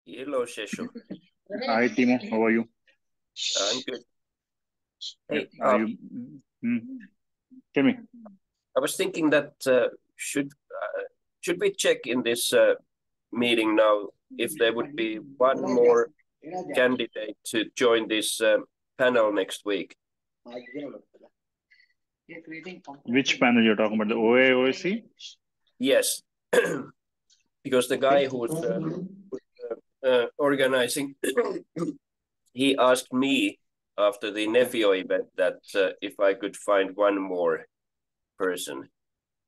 Hello, Sheshu. Hi, Timo. How are you? I'm good. Hey, Are you? Hmm. Tell me. I was thinking that should we check in this meeting now if there would be one more candidate to join this panel next week? Which panel you're talking about? The OA, OSC? Yes, because the guy who's organizing, he asked me after the Nefio event that if I could find one more person.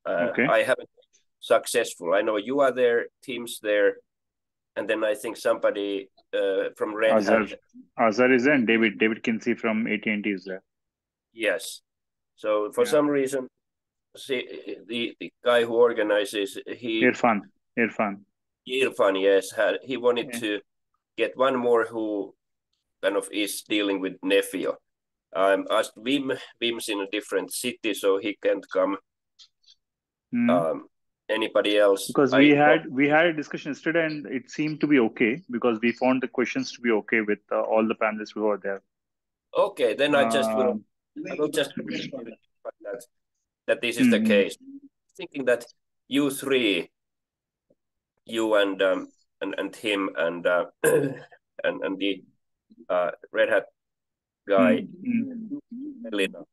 Okay. I haven't been successful. I know you are there, Tim's there, and then I think somebody from Red Hat. Azhar is there, and David Kinsey from AT&T is there. Yes. So for some reason, see, the guy who organizes, Irfan, yes, he wanted to get one more who kind of is dealing with Nefio. Asked Wim's in a different city, so he can't come. Anybody else? Because we had a discussion yesterday, and it seemed to be okay because we found the questions to be okay with all the panelists who were there. Okay, then I will just that this is the case. Thinking that you three, you and him and the Red Hat guy, Elena.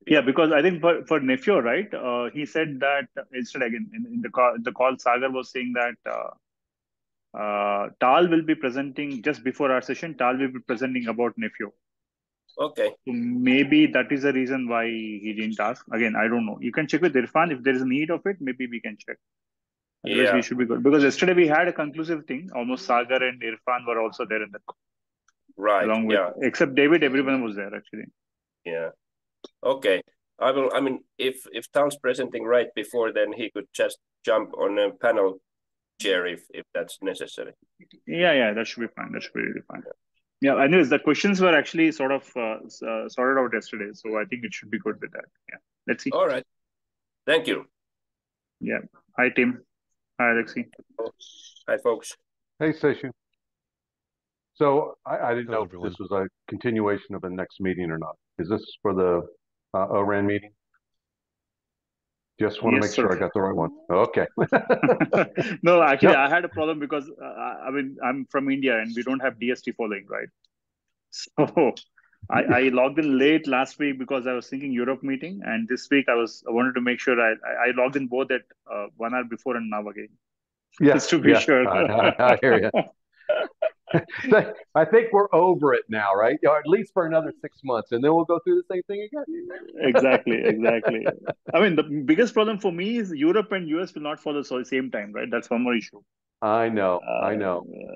Yeah, because I think for Nefio, right? He said that instead again in the call, Sagar was saying that Tal will be presenting just before our session. Tal will be presenting about Nefio. Okay. So maybe that is the reason why he didn't ask. Again, I don't know. You can check with Irfan if there is a need of it. Maybe we can check. Otherwise, we should be good because yesterday we had a conclusive thing. Almost Sagar and Irfan were also there in the call. Right. Along with except David, everyone was there actually. Yeah. Okay. I will. I mean, if Tal's presenting right before, then he could just jump on a panel chair if that's necessary. Yeah, that should be fine. That should be really fine. Yeah, anyways, the questions were actually sort of sorted out yesterday, so I think it should be good with that. Yeah, let's see. All right. Thank you. Yeah. Hi, Tim. Hi, Alexi. Hi, folks. Hey, Seshu. So I didn't know if this was a continuation of the next meeting or not. Is this for the ORAN meeting? Just want to make sure I got the right one. Okay. No, actually, I had a problem because I mean, I'm from India and we don't have DST following, right? So I logged in late last week because I was thinking Europe meeting, and this week I wanted to make sure I logged in both at 1 hour before and now again. Just to be sure. I hear you. I think we're over it now, right? Or at least for another 6 months, and then we'll go through the same thing again. Exactly. I mean, the biggest problem for me is Europe and US will not follow the same time, right? That's one more issue. I know.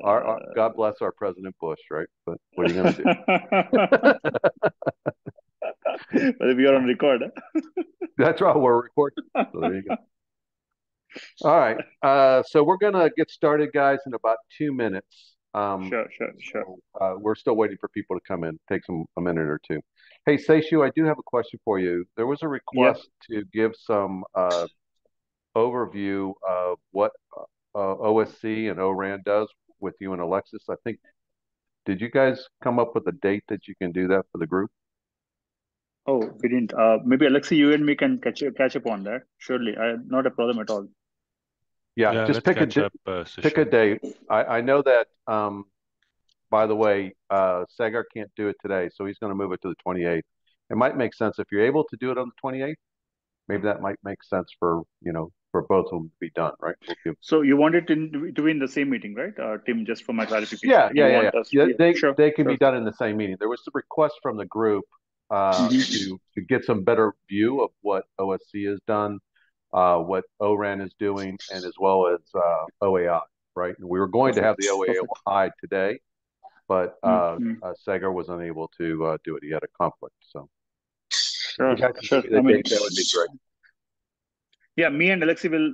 Our God bless our President Bush, right? But what are you going to do? But we are on record. Huh? That's right. We're recording. So there you go. All right. So we're going to get started, guys, in about 2 minutes. Sure. So, we're still waiting for people to come in. Takes them a minute or two. Hey, Seishu, I do have a question for you. There was a request to give some overview of what OSC and ORAN does with you and Alexis. I think, did you guys come up with a date that you can do that for the group? Oh, we didn't. Maybe Alexi, you and me can catch up on that. Surely, not a problem at all. Yeah, just pick a date. I know that. By the way, Sagar can't do it today, so he's going to move it to the 28th. It might make sense if you're able to do it on the 28th. Maybe that might make sense for both of them to be done, right? So you want it to be in the same meeting, right, Tim? Just for my clarification. Yeah. They can be done in the same meeting. There was a request from the group to get some better view of what OSC has done, what ORAN is doing, and as well as OAI, right? And we were going to have the OAI today, but Sagar was unable to do it. He had a conflict, so. Sure. That would be great. Yeah, me and Alexi will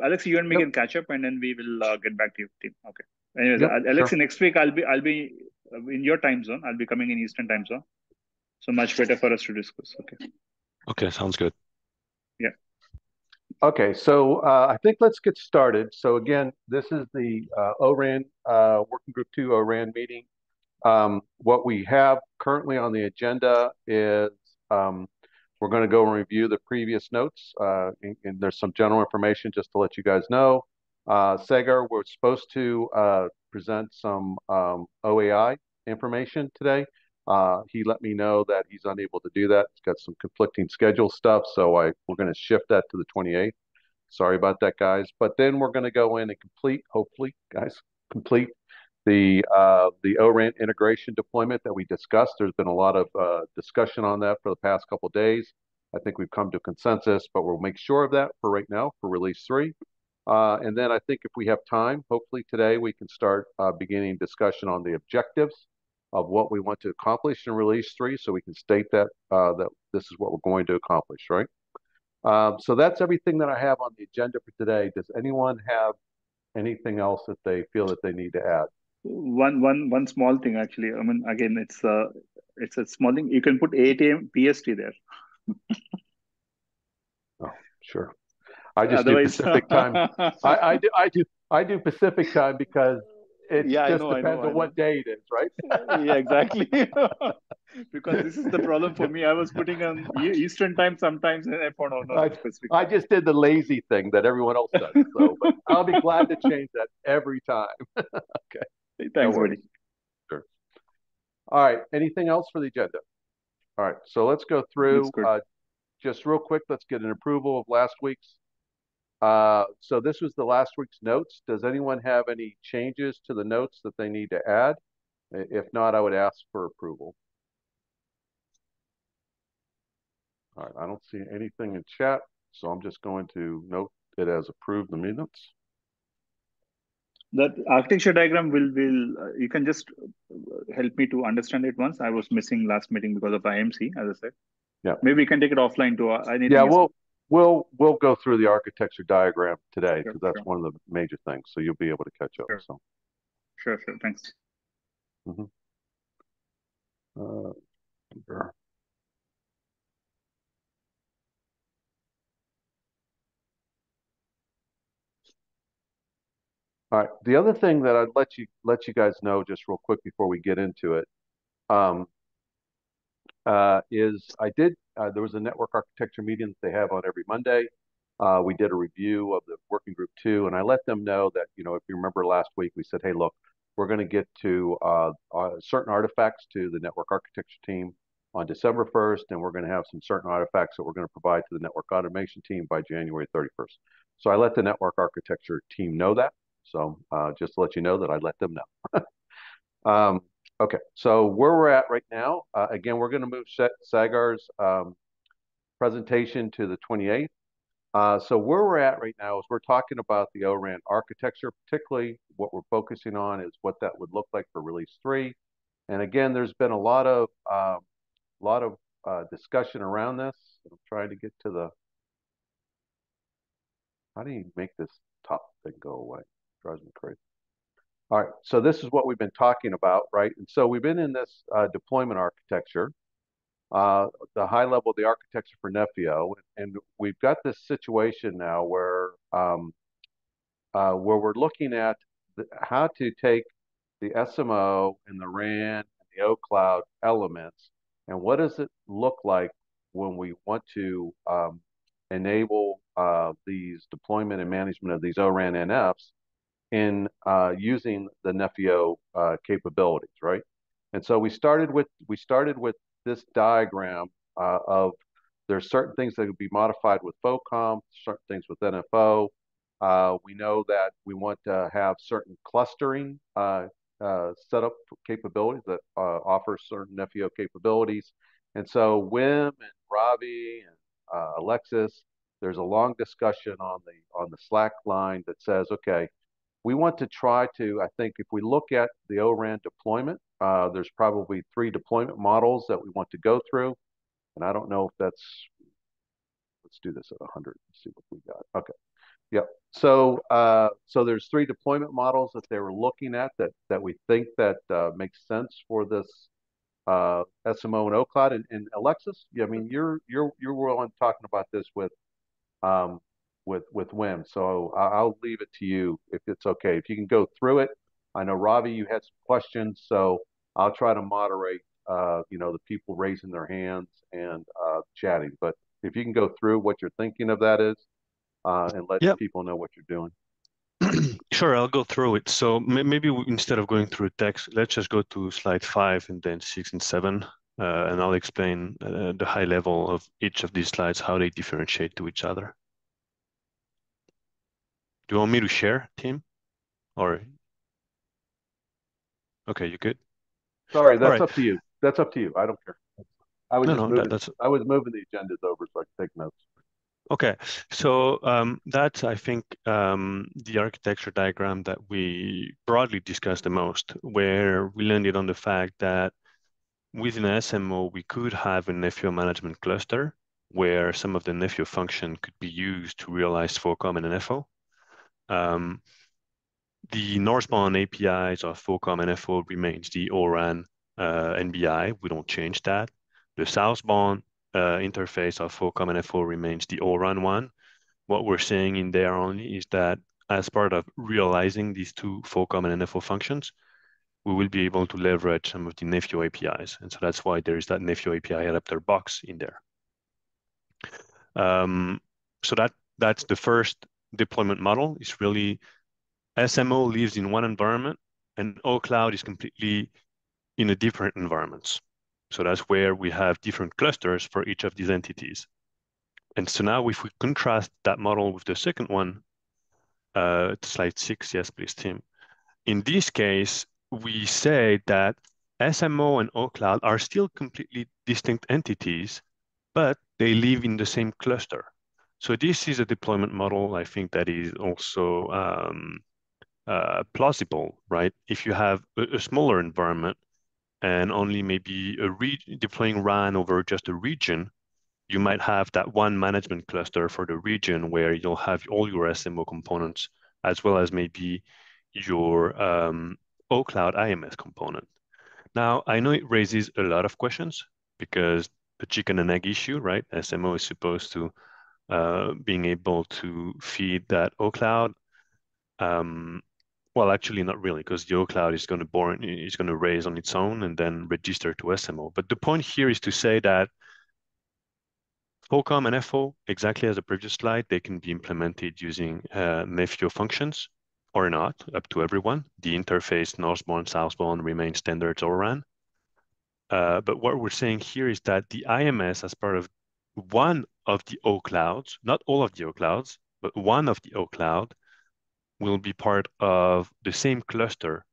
Alexi, you and me can catch up, and then we will get back to you, team. Okay. Anyways, Alexi, next week I'll be in your time zone. I'll be coming in Eastern time zone, so much better for us to discuss. Okay. Okay, sounds good. Yeah. Okay, so I think let's get started. So again, this is the ORAN Working Group 2 ORAN meeting. What we have currently on the agenda is we're going to go and review the previous notes, and there's some general information just to let you guys know. Sagar, we're supposed to present some OAI information today. He let me know that he's unable to do that. He's got some conflicting schedule stuff, so we're going to shift that to the 28th. Sorry about that, guys. But then we're going to go in and complete, hopefully, guys, complete the ORAN integration deployment that we discussed. There's been a lot of discussion on that for the past couple of days. I think we've come to consensus, but we'll make sure of that for right now for release 3. And then I think if we have time, hopefully today we can start beginning discussion on the objectives of what we want to accomplish in release 3, so we can state that that this is what we're going to accomplish, right? So that's everything that I have on the agenda for today. Does anyone have anything else that they feel that they need to add? One small thing, actually. I mean, again, it's a small thing. You can put 8 a.m. PST there. Oh, sure. I just Otherwise, do Pacific time. I do Pacific time because it just depends on what day it is, right? Yeah, exactly. Because this is the problem for me. I was putting on Eastern time sometimes, and I found out not Pacific. I just did the lazy thing that everyone else does. So, but I'll be glad to change that every time. Okay. Thanks, buddy. Sure. All right. Anything else for the agenda? All right. So let's go through. Just real quick, let's get an approval of last week's. So this was the last week's notes. Does anyone have any changes to the notes that they need to add? If not, I would ask for approval. All right, I don't see anything in chat, so I'm just going to note it as approved the minutes. That architecture diagram will you can just help me to understand it once. I was missing last meeting because of IMC, as I said. Yeah. Maybe we can take it offline to anything. Yeah, we'll go through the architecture diagram today because that's one of the major things. So you'll be able to catch up. Sure. So. Sure. Thanks. Mm-hmm. All right. The other thing that I'd let you guys know just real quick before we get into it is there was a network architecture meeting that they have on every Monday. We did a review of the working group 2, and I let them know that, if you remember last week, we said, hey, look, we're going to get to certain artifacts to the network architecture team on December 1st, and we're going to have some certain artifacts that we're going to provide to the network automation team by January 31st. So I let the network architecture team know that. So just to let you know that I let them know. Okay, so where we're at right now, again, we're going to move Sagar's presentation to the 28th. So where we're at right now is we're talking about the ORAN architecture, particularly what we're focusing on is what that would look like for release 3. And again, there's been a lot of discussion around this. I'm trying to get to the, how do you make this top thing go away? It drives me crazy. All right, so this is what we've been talking about, right? And so we've been in this deployment architecture, the high level of the architecture for Nefio, and we've got this situation now where we're looking at how to take the SMO and the RAN and the OCloud elements, and what does it look like when we want to enable these deployment and management of these ORAN NFs in using the Nefio capabilities, right? And so we started with this diagram of there's certain things that could be modified with FOCOM, certain things with NFO. We know that we want to have certain clustering setup capabilities that offer certain Nefio capabilities. And so Wim and Ravi and Alexis, there's a long discussion on the Slack line that says, okay, we want to try to, I think if we look at the ORAN deployment, there's probably 3 deployment models that we want to go through. And I don't know if that's, let's do this at 100 and see what we got. Okay. Yep. So there's 3 deployment models that they were looking at that we think that makes sense for this SMO and OCloud. And Alexis, yeah, I mean, you're well on talking about this with with Wim. So I'll leave it to you if it's okay. If you can go through it. I know Ravi, you had some questions, so I'll try to moderate the people raising their hands and chatting. But if you can go through what you're thinking of that is, and let Yep. people know what you're doing. Sure, I'll go through it. So maybe instead of going through text, let's just go to slide 5 and then 6 and 7, and I'll explain the high level of each of these slides, how they differentiate to each other. Do you want me to share, team? Or okay, you good? Sorry, that's right. up to you. That's up to you. I don't care. I was that's I was moving the agendas over so I could take notes. okay. So that's, I think, the architecture diagram that we broadly discussed the most, where we landed on the fact that within an SMO, we could have an FO management cluster where some of the FO function could be used to realize FOCOM and an FO. The northbound APIs of FOCOM and FO remains the ORAN NBI. We don't change that. The southbound interface of FOCOM and FO remains the ORAN one. What we're saying in there only is that as part of realizing these two FOCOM and NFO functions, we will be able to leverage some of the NFO APIs. And so that's why there is that NFO API adapter box in there. So that's the first deployment model. It's really SMO lives in one environment and OCloud is completely in a different environments. So that's where we have different clusters for each of these entities. And so now if we contrast that model with the second one, slide 6, yes, please, Tim. In this case, we say that SMO and OCloud are still completely distinct entities, but they live in the same cluster. So this is a deployment model, I think, that is also plausible, right? If you have a smaller environment and only maybe deploying RAN over just a region, you might have that one management cluster for the region where you'll have all your SMO components, as well as maybe your OCloud IMS component. Now, I know it raises a lot of questions because the chicken and egg issue, right? SMO is supposed to being able to feed that OCloud. Well, actually, not really, because the OCloud is going to raise on its own and then register to SMO. But the point here is to say that FOCOM and FO, exactly as the previous slide, they can be implemented using NFO functions or not, up to everyone. The interface northbound, southbound remains standards ORAN. But what we're saying here is that the IMS, as part of one of the OClouds, not all of the OClouds, but one of the OCloud, will be part of the same cluster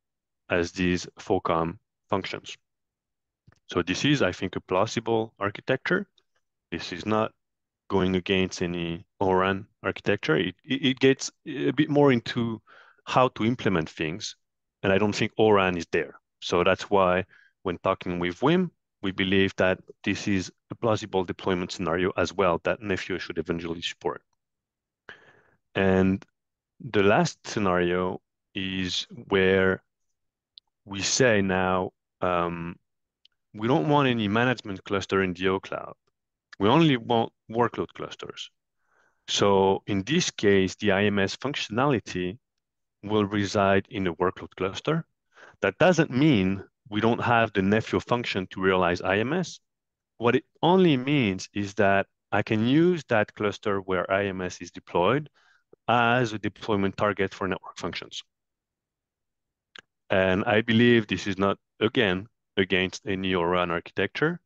as these FOCOM functions. So this is, I think, a plausible architecture. This is not going against any ORAN architecture. It gets a bit more into how to implement things, and I don't think ORAN is there. So that's why when talking with Wim, we believe that this is a plausible deployment scenario as well that NFO should eventually support. And the last scenario is where we say now, we don't want any management cluster in the OCloud. We only want workload clusters. So in this case, the IMS functionality will reside in a workload cluster. That doesn't mean we don't have the NFO function to realize IMS. What it only means is that I can use that cluster where IMS is deployed as a deployment target for network functions. And I believe this is not, again, against any ORAN architecture.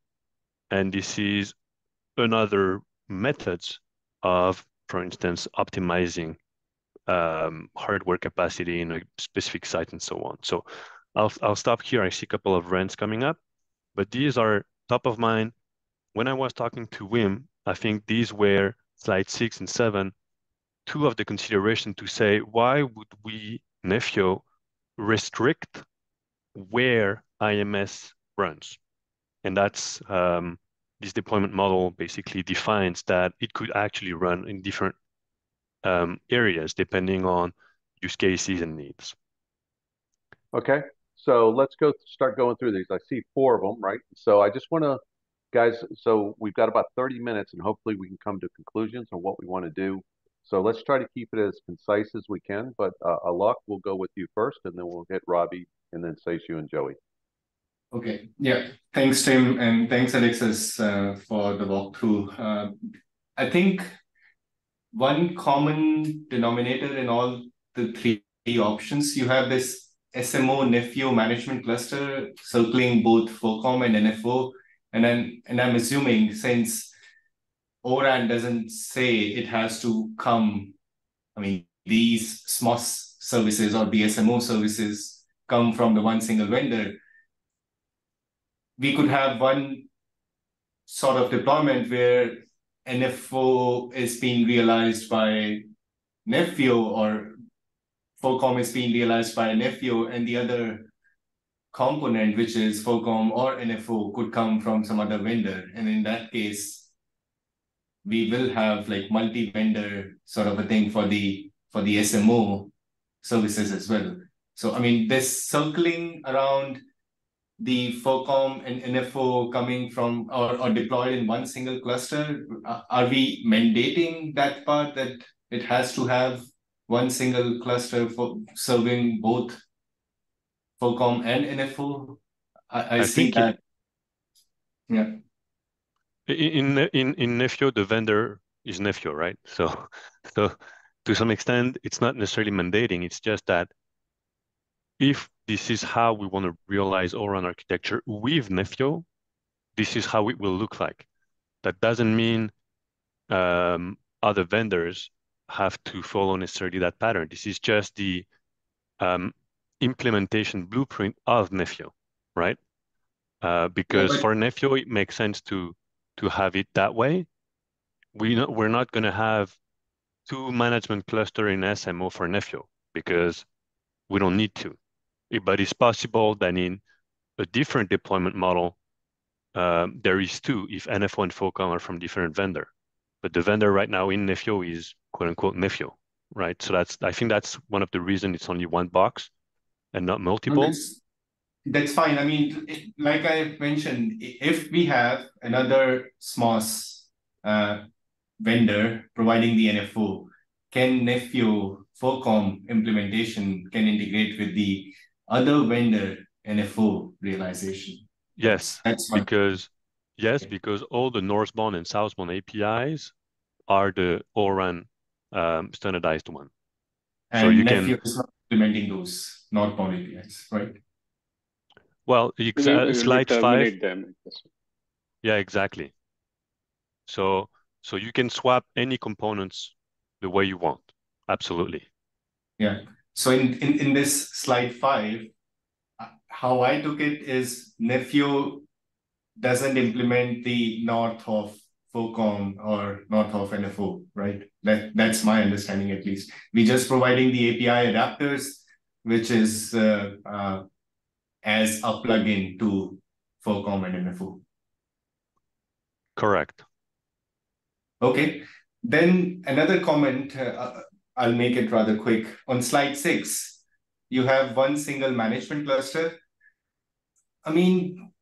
And this is another methods of, for instance, optimizing hardware capacity in a specific site and so on. So I'll stop here. I see a couple of rants coming up, but these are top of mind. When I was talking to Wim, I think these were slide 6 and 7, two of the consideration to say, why would we, NFO, restrict where IMS runs? And that's this deployment model basically defines that it could actually run in different areas depending on use cases and needs. Okay, so let's start going through these. I see 4 of them, right? So I just want to, guys, so we've got about 30 minutes and hopefully we can come to conclusions on what we want to do. So let's try to keep it as concise as we can. But Alok, we'll go with you first, and then we'll hit Robbie, and then Seshu and Joey. Okay. Yeah. Thanks, Tim, and thanks, Alexis, for the walkthrough. I think one common denominator in all the three options, you have this SMO NFO management cluster circling both FOCOM and NFO. And I'm assuming, since ORAN doesn't say it has to come, I mean, these SMOS services or the SMO services come from the one single vendor, we could have one sort of deployment where NFO is being realized by NFO, or FOCOM is being realized by NFO, and the other component, which is FOCOM or NFO, could come from some other vendor. And in that case, we will have like multi-vendor sort of a thing for the SMO services as well. So, I mean, this circling around the FOCOM and NFO coming from or deployed in one single cluster, are we mandating that part, that it has to have one single cluster for serving both FOCOM and NFO? I see that. Yeah. In NFO, the vendor is NFO, right? So to some extent, it's not necessarily mandating. It's just that if this is how we want to realize ORAN architecture with NFO, this is how it will look like. That doesn't mean other vendors have to follow necessarily that pattern. This is just the implementation blueprint of NFO, right? Because for NFO, it makes sense to have it that way. We're not going to have two management cluster in SMO for NFO because we don't need to. But it's possible that in a different deployment model, there is two if NFO and FOCOM are from different vendor. But the vendor right now in NFO is quote unquote NFO, right? So I think that's one of the reasons it's only one box and not multiple. No, that's fine. I mean, like I mentioned, if we have another SMOS vendor providing the NFO, can NFO FOCOM implementation can integrate with the other vendor NFO realization? Yes, because all the northbound and southbound APIs are the ORAN standardized one. And so you NFO is not implementing those northbound APIs, right? Well, slide 5. Them. Yeah, exactly. So you can swap any components the way you want. Absolutely. Yeah. So in this slide 5, how I took it is NFO doesn't implement the north of FOCOM or north of NFO, right? That's my understanding, at least. We're just providing the API adapters, which is as a plugin to FOCOM and NFO. Correct. Okay. Then another comment, I'll make it rather quick. On slide 6, you have one single management cluster. I mean,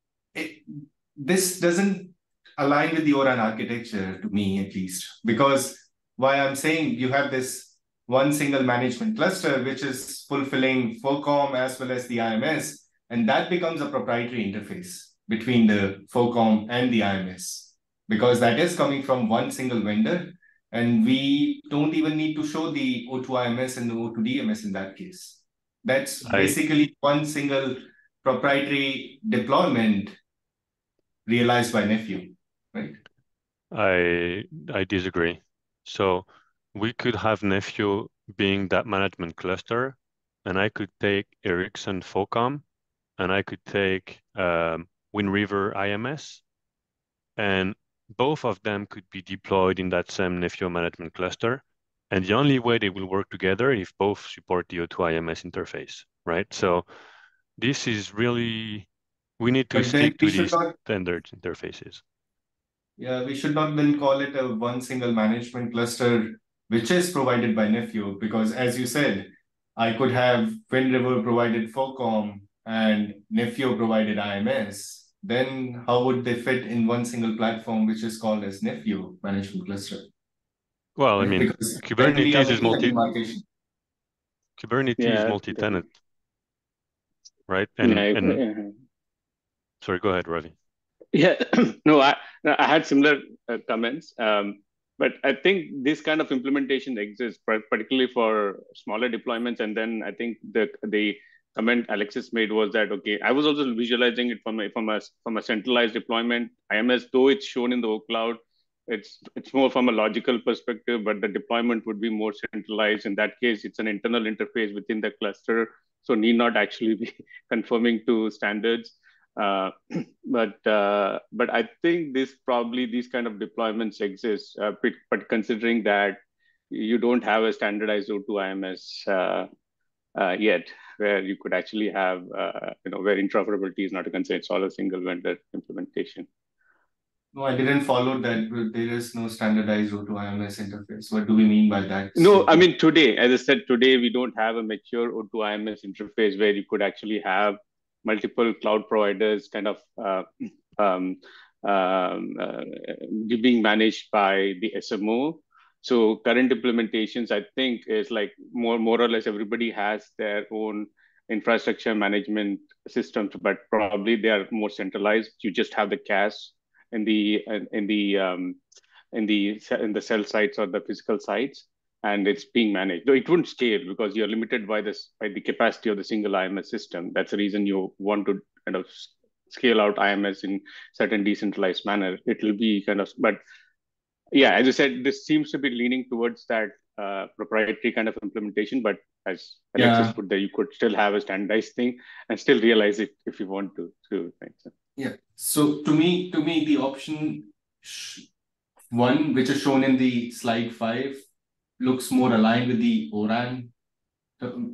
this doesn't align with the ORAN architecture, to me at least, because why I'm saying you have this one single management cluster, which is fulfilling FOCOM as well as the IMS, and that becomes a proprietary interface between the FOCOM and the IMS, because that is coming from one single vendor, and we don't even need to show the O2 IMS and the O2 DMS in that case. That's basically one single proprietary deployment realized by NFO, right? I disagree. So we could have NFO being that management cluster, and I could take Ericsson FOCOM, and I could take Wind River IMS, and both of them could be deployed in that same NFO management cluster. And the only way they will work together if both support the O2 IMS interface, right? So this is really, we need to stick to these standard interfaces. Yeah, we should not then call it a one single management cluster, which is provided by NFO, because as you said, I could have Wind River provided FOCOM and NFO provided IMS. Then how would they fit in one single platform, which is called as NFO management cluster? Well, I mean, because when we are Kubernetes is making a demarcation. Kubernetes multi-tenant, right? And sorry, go ahead, Ravi. Yeah, no, I had similar comments, but I think this kind of implementation exists, particularly for smaller deployments. And then I think the comment Alexis made was that, okay, I was also visualizing it from a centralized deployment. IMS, though it's shown in the cloud, it's more from a logical perspective, but the deployment would be more centralized. In that case, it's an internal interface within the cluster, so need not actually be conforming to standards. But I think these kind of deployments exist, but considering that you don't have a standardized O2 IMS yet, where you could actually have where interoperability is not a concern, it's all a single vendor implementation. No, I didn't follow that. There is no standardized O2 IMS interface. What do we mean by that? No, I mean, today, as I said, today we don't have a mature O2 IMS interface where you could actually have multiple cloud providers kind of being managed by the SMO. So current implementations, I think, is like more or less everybody has their own infrastructure management systems, but probably they are more centralized. You just have the CAS in the cell sites or the physical sites, and it's being managed. Though it wouldn't scale because you're limited by the capacity of the single IMS system. That's the reason you want to kind of scale out IMS in certain decentralized manner. It will be kind of, but yeah, as I said, this seems to be leaning towards that proprietary kind of implementation. But as Alexis put there, you could still have a standardized thing and still realize it if you want to. Right? So. Yeah. So to me, the option one, which is shown in the slide 5, looks more aligned with the ORAN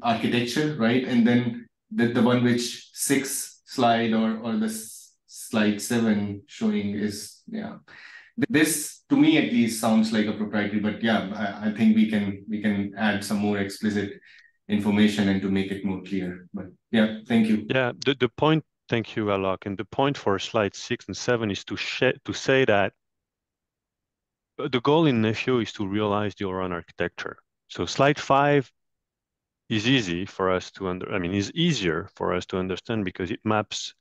architecture, right? And then the one which 6 slide or the slide 7 showing is, this to me at least sounds like a proprietary, but yeah, I think we can add some more explicit information and to make it more clear. But yeah, thank you. Yeah, the point, thank you, Alok. And the point for slide 6 and 7 is to say that the goal in Nephew is to realize the ORAN architecture. So slide 5 is easy for us to is easier for us to understand because it maps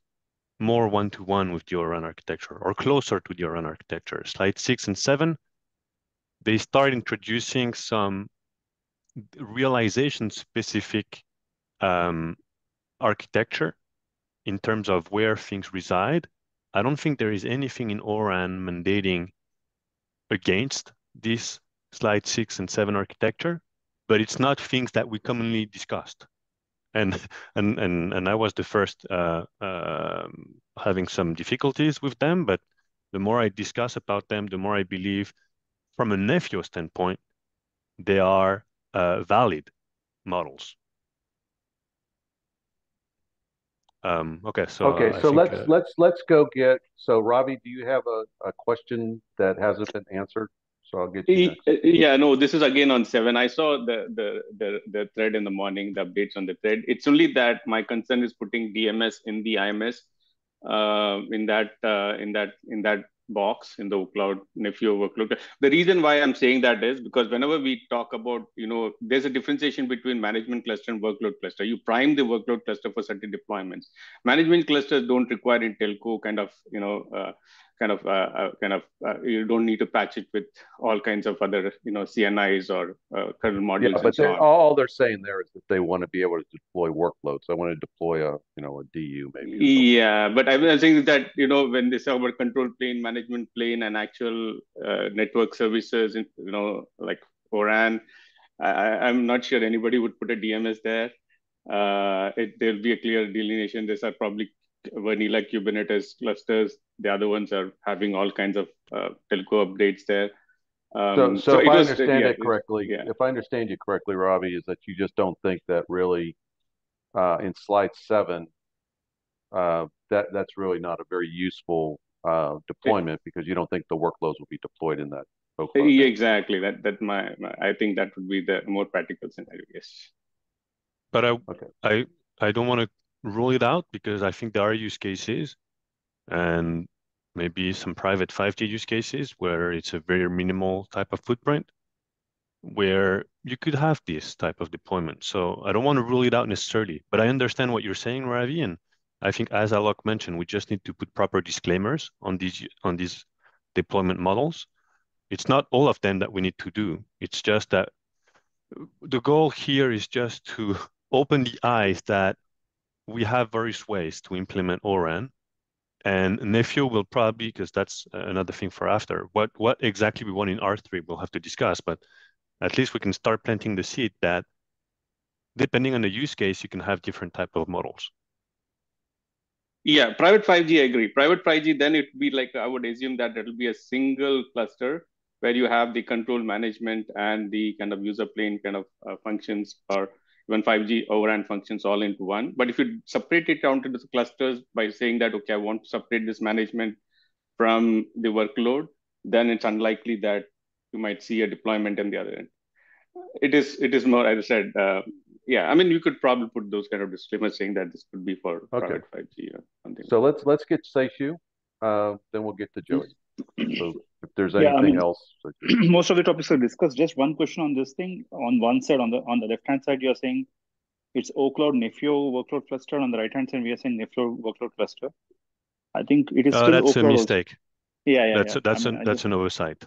more one-to-one with the ORAN architecture or closer to the ORAN architecture. Slide 6 and 7, they start introducing some realization-specific architecture in terms of where things reside. I don't think there is anything in ORAN mandating against this slide 6 and 7 architecture, but it's not things that we commonly discussed. And I was the first having some difficulties with them, but the more I discuss about them, the more I believe from a Nephew standpoint, they are valid models. Okay, so let's go get. So Ravi, do you have a question that hasn't been answered? So I'll get you next. Yeah, no, this is again on 7. I saw the thread in the morning, the updates on the thread. It's only that my concern is putting DMS in the IMS in that box in the cloud Nephew workload. The reason why I'm saying that is because whenever we talk about, there's a differentiation between management cluster and workload cluster. You prime the workload cluster for certain deployments. Management clusters don't require in telco you don't need to patch it with all kinds of other CNIs or kernel modules. Yeah, but all they're saying there is that they want to be able to deploy workloads. I want to deploy a DU maybe. Yeah, but I'm saying that when they say about control plane, management plane, and actual network services, like ORAN, I'm not sure anybody would put a DMS there. There'll be a clear delineation. These are probably vanilla Kubernetes clusters. The other ones are having all kinds of telco updates there. So if I understand it correctly, if I understand you correctly, Ravi, is that you just don't think that really in slide 7 that's really not a very useful deployment because you don't think the workloads will be deployed in that. Yeah, exactly. I think that would be the more practical scenario. Yes. But I don't want to rule it out because I think there are use cases and maybe some private 5G use cases where it's a very minimal type of footprint where you could have this type of deployment. So I don't want to rule it out necessarily, but I understand what you're saying, Ravi, and I think as Alok mentioned, we just need to put proper disclaimers on these deployment models. It's not all of them that we need to do. It's just that the goal here is just to open the eyes that we have various ways to implement ORAN. And Nefio will probably, because that's another thing for after, what exactly we want in R3 we'll have to discuss, but at least we can start planting the seed that depending on the use case, you can have different type of models. Yeah, private 5G, I agree. Private 5G, then it would be like, I would assume that it will be a single cluster where you have the control management and the kind of user plane kind of functions, or even 5G ORAN functions all into one. But if you separate it down to the clusters by saying that, okay, I want to separate this management from the workload, then it's unlikely that you might see a deployment on the other end. It is more, as I said, yeah. I mean, you could probably put those kind of disclaimers saying that this could be for private 5G or something. So let's get Seishu, then we'll get to Joey. So if there's anything else, most of the topics are discussed. Just one question on this thing. On one side, on the left hand side, you're saying it's OCloud Nefio workload cluster. On the right hand side, we are saying Nefio workload cluster. I think it is still that's OCloud a mistake. Also. Yeah. That's an oversight.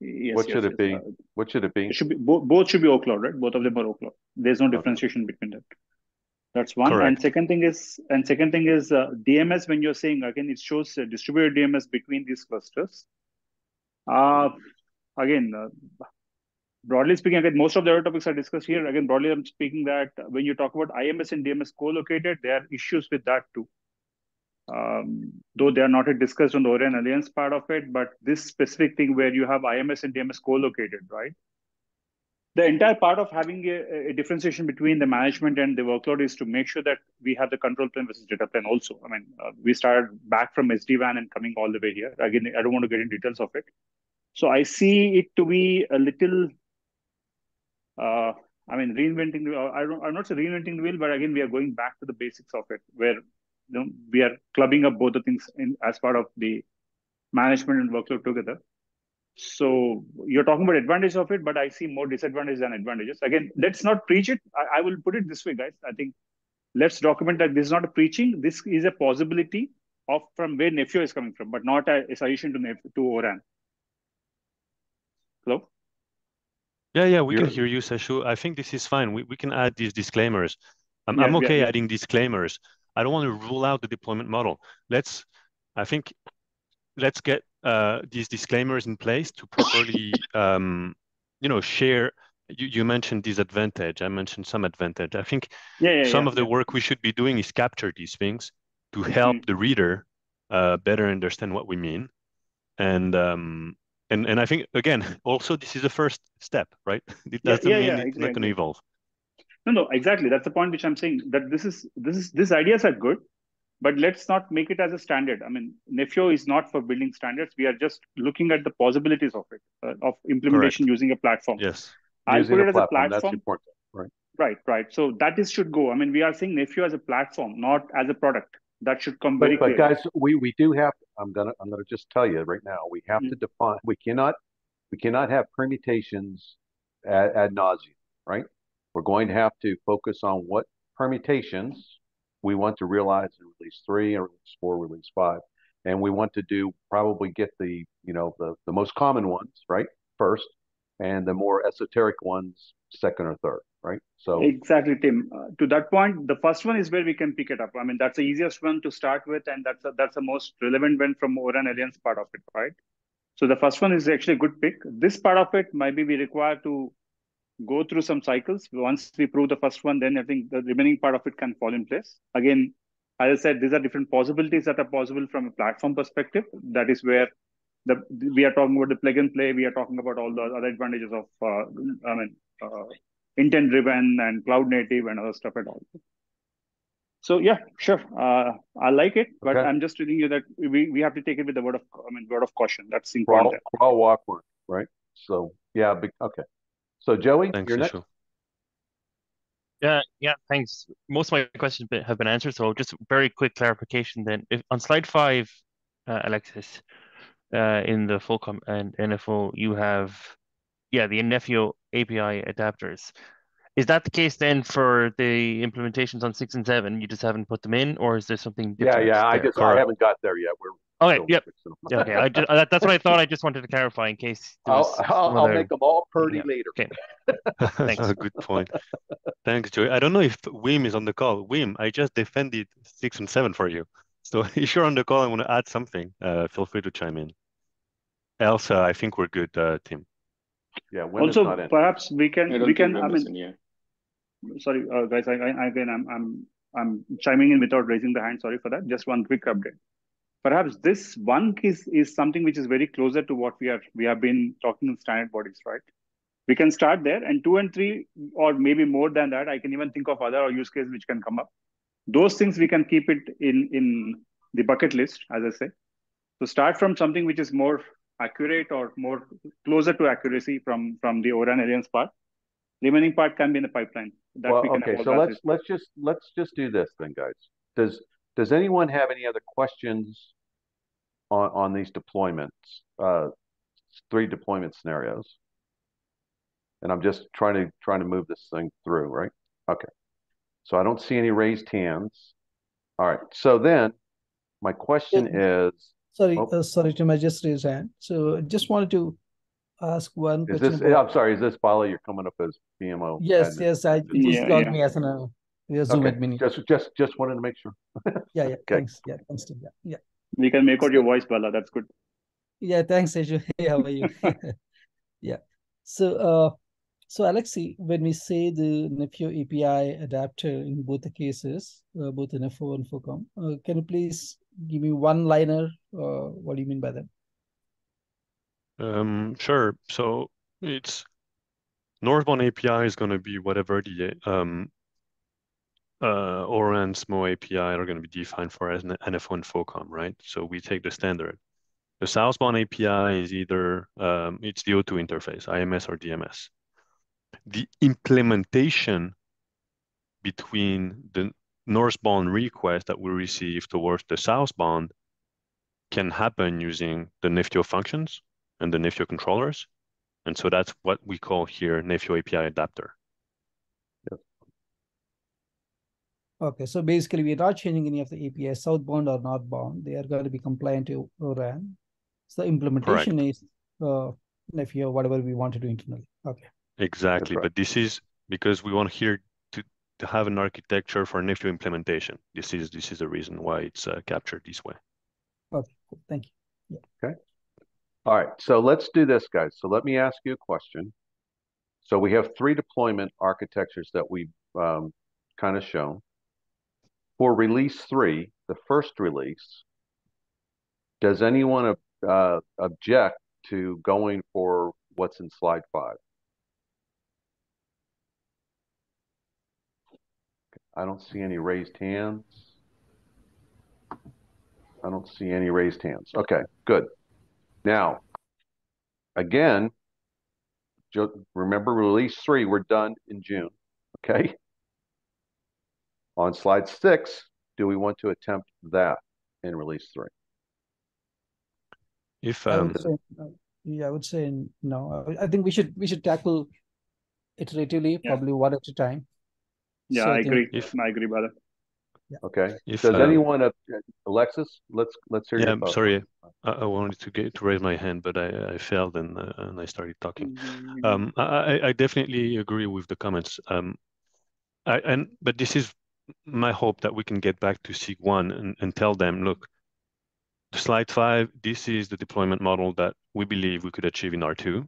Yes, what should it be? What should it be? It should be both should be OCloud, right? Both of them are OCloud. There's no differentiation between them. That's one. Correct. And second thing is DMS. When you're saying again, it shows distributed DMS between these clusters. Again, broadly speaking, again, most of the other topics are discussed here. Again, broadly, I'm speaking that when you talk about IMS and DMS co-located, there are issues with that too. Though they are not discussed on the ORAN Alliance part of it, but this specific thing where you have IMS and DMS co-located, right? The entire part of having a differentiation between the management and the workload is to make sure that we have the control plane versus data plane also. I mean, we started back from SD-WAN and coming all the way here. Again, I don't want to get into details of it. So I see it to be a little, I mean, reinventing the wheel. I'm not saying reinventing the wheel, but again, we are going back to the basics of it, where we are clubbing up both the things as part of the management and workload together. So you're talking about advantage of it, but I see more disadvantages than advantages. Again, let's not preach it. I will put it this way, guys. I think let's document that this is not a preaching. This is a possibility of from where Nefio is coming from, but not a solution to ORAN. Hello? Yeah, we can hear you, Seishu. I think this is fine. We can add these disclaimers. I'm okay adding disclaimers. I don't want to rule out the deployment model. Let's get these disclaimers in place to properly, share. You mentioned disadvantage. I mentioned some advantage. I think some of the work we should be doing is capture these things to help the reader better understand what we mean. And I think, again, also this is the first step, right? It doesn't mean it's not going to evolve. No, exactly. That's the point which I'm saying, that these ideas are good, but let's not make it as a standard. I mean, Nefio is not for building standards. We are just looking at the possibilities of it, of implementation using a platform. Yes. I'll put it as a platform. That's important, right? Right. So that should go. I mean, we are saying Nefio as a platform, not as a product. That should come very clear. But guys, we do have. I'm gonna just tell you right now. We have to define. We cannot have permutations ad nauseum, right? We're going to have to focus on what permutations we want to realize in release 3 or release 4, release 5, and we want to probably get the most common ones right first, and the more esoteric ones second or third, right? So exactly, Tim. To that point, the first one is where we can pick it up. I mean, that's the easiest one to start with, and that's the most relevant one from ORAN Alliance part of it, right? So the first one is actually a good pick. This part of it, maybe we require to go through some cycles. Once we prove the first one, then I think the remaining part of it can fall in place. Again, as I said, these are different possibilities that are possible from a platform perspective. That is where we are talking about the plug and play. We are talking about all the other advantages of, intent-driven and cloud-native and other stuff and all. So yeah, sure. I like it, but I'm just telling you that we have to take it with the word of caution. That's important. Crawl, walk, run, right? So yeah, okay. So Joey, thanks, you're next. Yeah, thanks. Most of my questions have been answered, so just very quick clarification then. If on slide 5, Alexis, in the full and NFO, you have the Nefio API adapters. Is that the case then for the implementations on 6 and 7? You just haven't put them in, or is there something different? Yeah. I there? haven't got there yet. We're okay. Yep. Okay. That's what I thought. I just wanted to clarify in case. I'll make them all pretty later. Okay. That's a good point. Thanks, Joey. I don't know if Wim is on the call. Wim, I just defended 6 and 7 for you. So if you're on the call and want to add something, feel free to chime in. Else, I think we're good, Tim. Yeah. Also, perhaps we can. Yeah. Sorry, guys. I'm chiming in without raising the hand. Sorry for that. Just one quick update. Perhaps this one case is something which is very closer to what we have been talking in standard bodies, right? We can start there, and 2 and 3, or maybe more than that. I can even think of other use cases which can come up. Those things we can keep it in the bucket list, as I say. So start from something which is more accurate or more closer to accuracy from the ORAN alliance part. Remaining part can be in the pipeline. So let's just do this then, guys. Does anyone have any other questions on these deployments? 3 deployment scenarios. And I'm just trying to move this thing through, right? Okay. So I don't see any raised hands. All right. So then my question is. Sorry, Tim, I just raised hand. So just wanted to ask one question. I'm sorry, is this Bala? You're coming up as BMO? Yes, admin. Yes. I just logged me as a Zoom admin. Just wanted to make sure. Yeah. Okay. Thanks. Yeah. Thanks, Tim. Yeah. We can make out your voice, Bala. That's good. Yeah. Thanks, Seju. Hey, how are you? Yeah. So Alexi, when we say the Nefio API adapter in both the cases, both in Nefio and FOCOM, can you please give me one-liner? What do you mean by that? Sure. So it's northbound API is going to be whatever the ORAN SMO API are going to be defined for as NFO and FOCOM, right? So we take the standard. The southbound API is either it's the O2 interface, IMS or DMS. The implementation between the northbound request that we receive towards the southbound can happen using the Nefio functions and the Nefio controllers. And so that's what we call here Nefio API adapter. Yep. Okay, so basically we're not changing any of the APIs, southbound or northbound. They are going to be compliant to ORAN. So implementation is Nefio, whatever we want to do internally. Okay. Exactly, but this is because we want here to have an architecture for Nefio implementation. This is the reason why it's captured this way. Okay, cool. Thank you. Yeah. Okay. All right, so let's do this, guys. So let me ask you a question. So we have 3 deployment architectures that we've kind of shown. For release 3, the first release, does anyone object to going for what's in slide 5? I don't see any raised hands. Okay, good. Now, again, remember release 3, we're done in June, okay? On slide 6, do we want to attempt that in release 3? I would say no. I think we should tackle iteratively, probably one at a time. Yeah, so I agree. I agree, brother. Yeah. Okay. Does anyone, Alexis? Let's hear your thoughts. Sorry, I wanted to raise my hand, but I failed and I started talking. I definitely agree with the comments. But this is my hope that we can get back to SIG 1 and tell them, look, slide 5, this is the deployment model that we believe we could achieve in R2.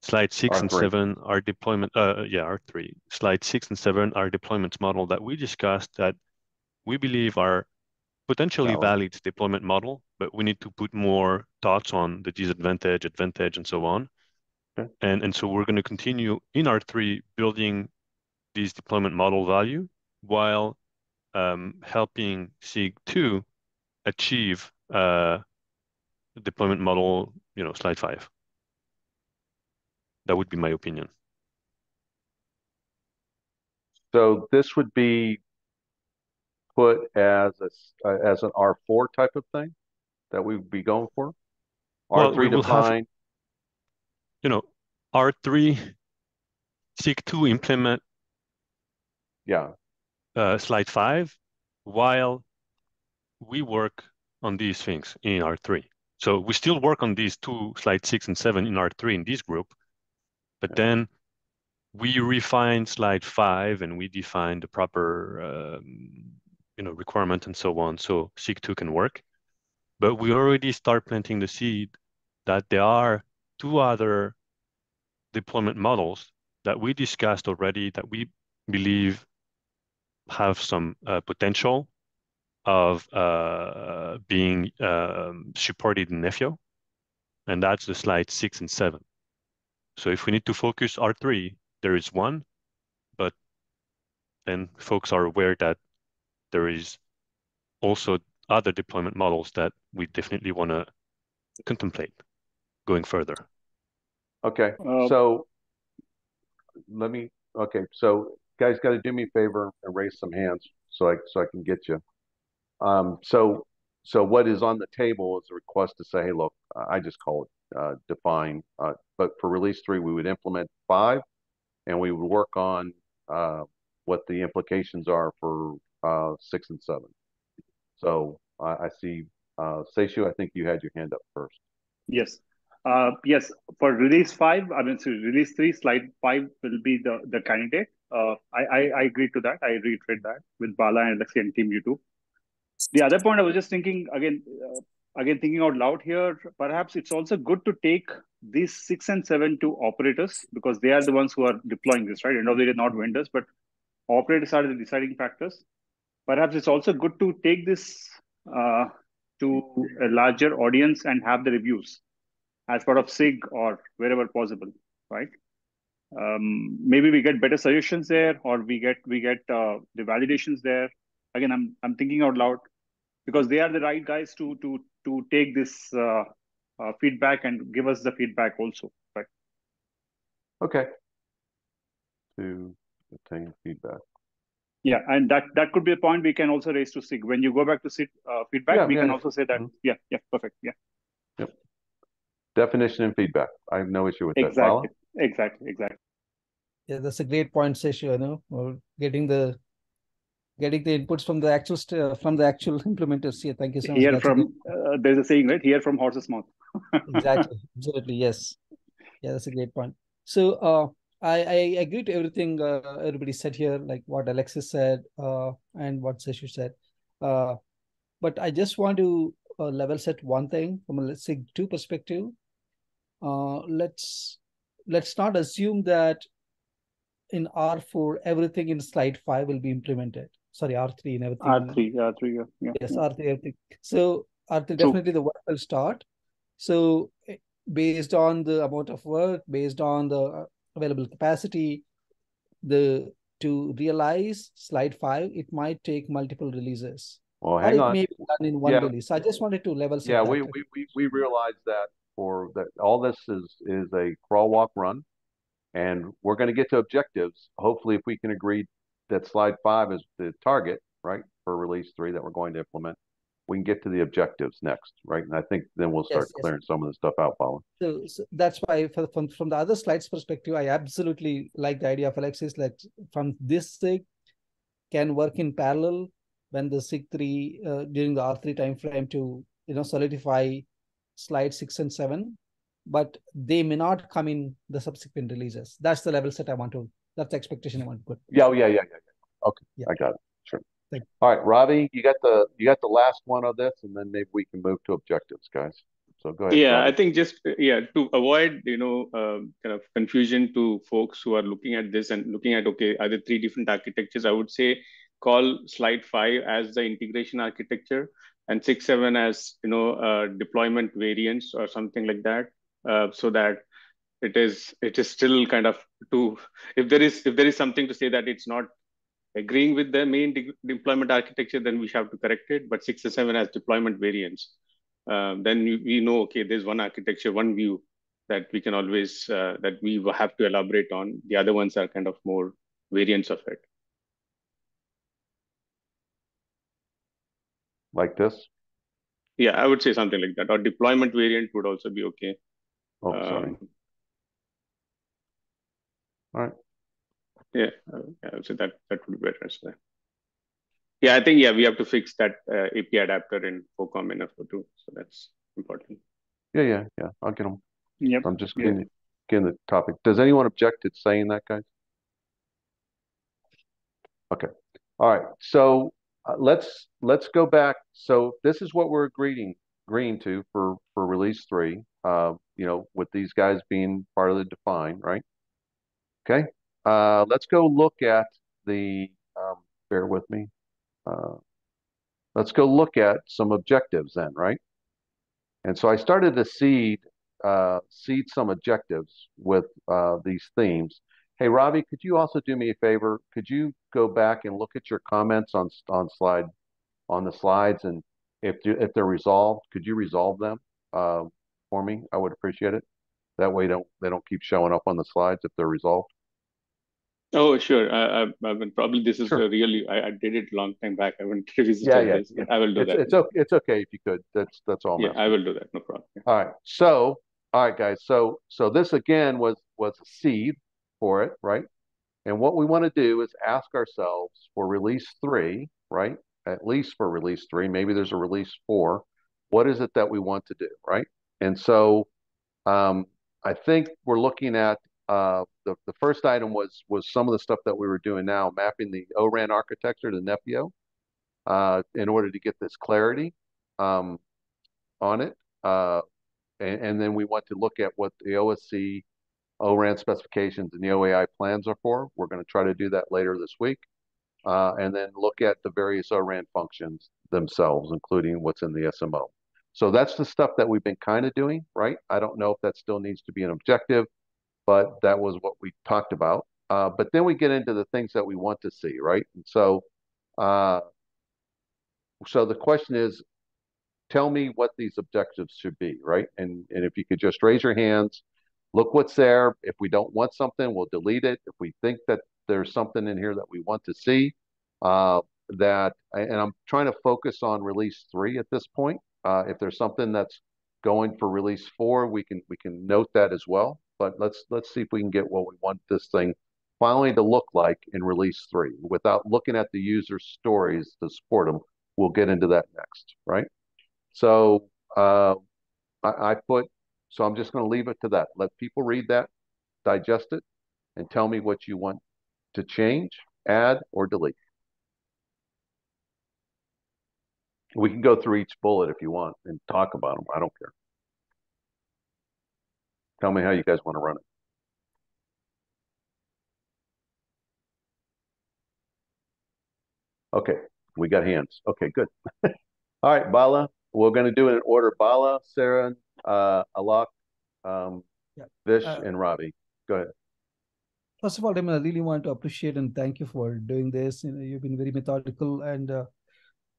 Slide 6 and 7 are deployment, R3. Slide 6 and 7 are deployment model that we discussed that we believe are potentially valid deployment model, but we need to put more thoughts on the disadvantage, advantage, and so on. Okay. And so we're going to continue in R3 building this deployment model value while helping SIG 2 achieve deployment model, slide 5. That would be my opinion. So this would be put as an R4 type of thing that we would be going for? R3 we will defined? have, R3 SIG2 implement slide 5 while we work on these things in R3. So we still work on these two, slide 6 and 7 in R3 in this group, but then we refine slide 5 and we define the proper requirement and so on, so SIG2 can work. But we already start planting the seed that there are two other deployment models that we discussed already that we believe have some potential of being supported in Nefio, and that's the slide 6 and 7. So if we need to focus R3, there is one, but then folks are aware that there is also other deployment models that we definitely want to contemplate going further. Okay, so so guys got to do me a favor and raise some hands so I can get you. So what is on the table is a request to say, hey, look, I just call it define, but for release 3, we would implement 5, and we would work on what the implications are for 6 and 7. So I see, Seishu, I think you had your hand up first. Yes. Yes, for release 5, so release 3, slide 5 will be the candidate. I agree to that. I reiterate that with Bala and Alexei and Team U2. The other point I was just thinking, again thinking out loud here, perhaps it's also good to take these 6 and 7 to operators, because they are the ones who are deploying this, right? End of the day, not vendors, but operators are the deciding factors. Perhaps it's also good to take this to a larger audience and have the reviews as part of SIG or wherever possible, right? Maybe we get better suggestions there, or we get the validations there. Again, I'm thinking out loud, because they are the right guys to take this feedback and give us the feedback also, right? Okay. To obtain feedback. Yeah, and that could be a point we can also raise to SIG. When you go back to SIG feedback, we can also say that, yeah, perfect, yeah. Yep. Definition and feedback. I have no issue with that. Exactly. Yeah, that's a great point, Seishu. Or getting the inputs from the actual implementers. Yeah, thank you so much. There's a saying, right? Hear from horse's mouth. Exactly. Absolutely. Yes. Yeah, that's a great point. So I agree to everything everybody said here, like what Alexis said and what Seishu said. But I just want to level set one thing from a SIG2 perspective. Let's not assume that in R4 everything in slide 5 will be implemented. Sorry, R3 and everything. R3, yeah. Yes, R3, everything. So R3 definitely the work will start. So based on the amount of work, based on the available capacity, to realize slide 5, it might take multiple releases. Well, hang on. It may be done in one release. So I just wanted to level set. Yeah, we realize that all this is a crawl, walk, run, and we're going to get to objectives. Hopefully, if we can agree that slide 5 is the target, right, for release 3 that we're going to implement, we can get to the objectives next, right? And I think then we'll start clearing some of the stuff out, Paula. So that's why from the other slides perspective, I absolutely like the idea of Alexis, like from this SIG can work in parallel when the SIG3 during the R3 timeframe to solidify slide 6 and 7, but they may not come in the subsequent releases. That's the level set that's the expectation I want to put. Yeah. Okay, yeah. I got it. Sure. All right, Ravi, you got the last one of this, and then maybe we can move to objectives, guys. So go ahead. Yeah, Ravi. I think just to avoid kind of confusion to folks who are looking at this and looking at are there 3 different architectures? I would say call slide 5 as the integration architecture and 6, 7 as deployment variants or something like that, so that it is still kind of if there is something to say that it's not agreeing with the main deployment architecture, then we have to correct it. But 6 and 7 as deployment variants, then we know, there's one architecture, one view that we can always, that we will have to elaborate on. The other ones are kind of more variants of it. Like this? Yeah, I would say something like that. Or deployment variant would also be okay. Oh, sorry. All right. Yeah, so that would be better. So yeah, I think we have to fix that API adapter in FOCOM and FO2. So that's important. Yeah. I'll get them. Yep. I'm just getting the topic. Does anyone object to saying that, guys? Okay. All right. So let's go back. So this is what we're agreeing to for release 3. With these guys being part of the define, right? Okay. Let's go look at the. Bear with me. Let's go look at some objectives then, right? And so I started to seed some objectives with these themes. Hey, Ravi, could you also do me a favor? Could you go back and look at your comments on the slides, and if they're resolved, could you resolve them for me? I would appreciate it. That way, they don't keep showing up on the slides if they're resolved. Oh, sure. I mean, probably this is Sure. really I did it a long time back. I haven't revisited this, but I will do that. It's okay if you could. That's all. Yeah, I will do that. No problem. Yeah. All right. So, all right, guys. So this again was a seed for it, right? And what we want to do is ask ourselves for release 3, right? At least for release 3. Maybe there's a release 4. What is it that we want to do, right? And so, I think we're looking at the first item was some of the stuff that we were doing now, mapping the ORAN architecture to Nepio in order to get this clarity on it. And then we want to look at what the OSC ORAN specifications and the OAI plans are for. We're going to try to do that later this week. And then look at the various ORAN functions themselves, including what's in the SMO. So that's the stuff that we've been kind of doing, right? I don't know if that still needs to be an objective, but that was what we talked about. But then we get into the things that we want to see, right? And so the question is, tell me what these objectives should be, right? And if you could just raise your hands, look what's there. If we don't want something, we'll delete it. If we think that there's something in here that we want to see, and I'm trying to focus on release 3 at this point. If there's something that's going for release 4, we can note that as well. But let's see if we can get what we want this thing finally to look like in release 3 without looking at the user stories to support them. We'll get into that next, right? So so I'm just going to leave it to that. Let people read that, digest it, and tell me what you want to change, add, or delete. We can go through each bullet if you want and talk about them. I don't care. Tell me how you guys want to run it. Okay, we got hands. Okay, good. All right, Bala, we're going to do it in order. Bala, Sarah, Alok, Vish, and Ravi. Go ahead. First of all, I really want to appreciate and thank you for doing this. You've been very methodical, and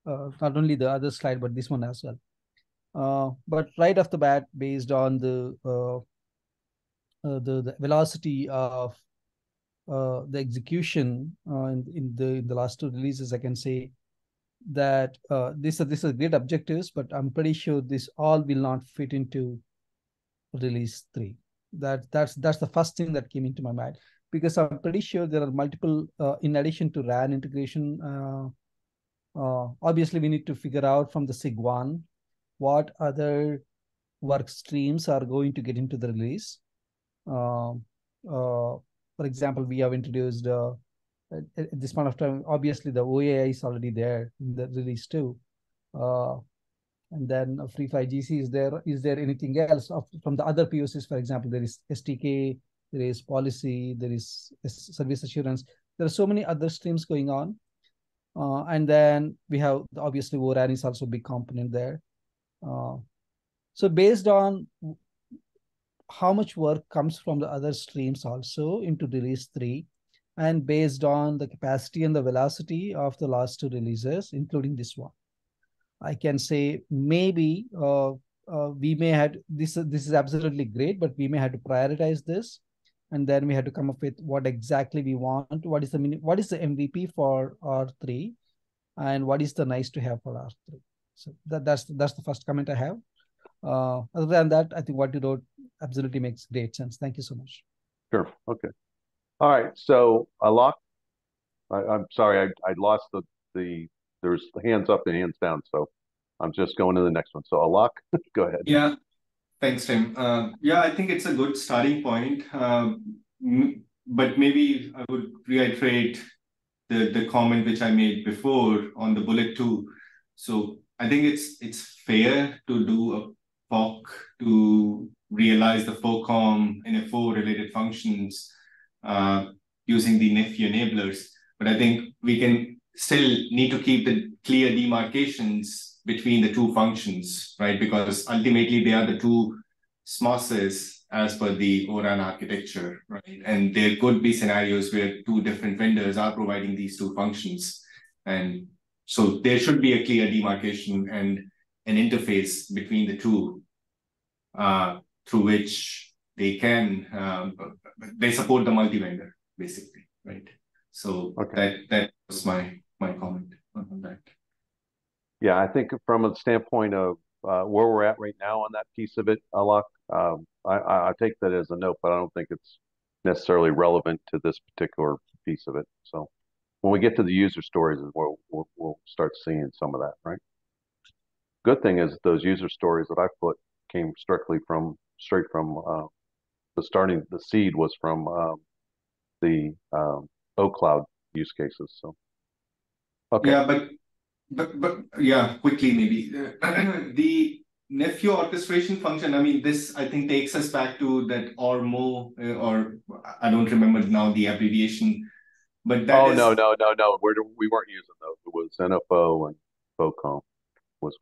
not only the other slide, but this one as well. But right off the bat, based on the velocity of the execution in the last 2 releases, I can say that this is great objectives, but I'm pretty sure this all will not fit into release 3. That's the first thing that came into my mind, because I'm pretty sure there are multiple, in addition to RAN integration, obviously we need to figure out from the SIG1 what other work streams are going to get into the release. For example, we have introduced at this point of time, obviously the OAI is already there in the release 2. And then Free Fly GC is there. Is there anything else from the other POCs? For example, there is STK, there is policy, there is service assurance. There are so many other streams going on. And then we have, obviously, ORAN is also a big component there. So based on how much work comes from the other streams also into release 3, and based on the capacity and the velocity of the last 2 releases, including this one, I can say maybe we may have, this is absolutely great, but we may have to prioritize this, and then we have to come up with what exactly we want. What is the MVP for R3, and what is the nice to have for R3? So that's the first comment I have. Other than that, I think what you wrote absolutely makes great sense. Thank you so much. Sure. Okay. All right, so Alok, I'm sorry, I lost there's hands up and hands down, so I'm just going to the next one. So Alok, go ahead. Yeah, thanks, Tim. Yeah, I think it's a good starting point, but maybe I would reiterate the comment which I made before on the bullet 2. So I think it's fair to do a POC to realize the FOCOM NFO related functions using the NIFU enablers. But I think we can still need to keep the clear demarcations between the two functions, right? Because ultimately they are the two SMOSes as per the ORAN architecture, right? And there could be scenarios where two different vendors are providing these two functions. And so there should be a clear demarcation and an interface between the two through which they can, they support the multi-vendor, basically, right? So that was my comment on that. Yeah, I think from a standpoint of where we're at right now on that piece of it, Alok, I take that as a note, but I don't think it's necessarily relevant to this particular piece of it. So when we get to the user stories, we'll start seeing some of that, right? Good thing is those user stories that I put came straight from the seed was from the OCloud use cases. So okay. Yeah, but yeah, quickly maybe the NFU orchestration function. I mean, this I think takes us back to that ORMO, or I don't remember now the abbreviation, but that is. No. We weren't using those. It was NFO and FOCOM.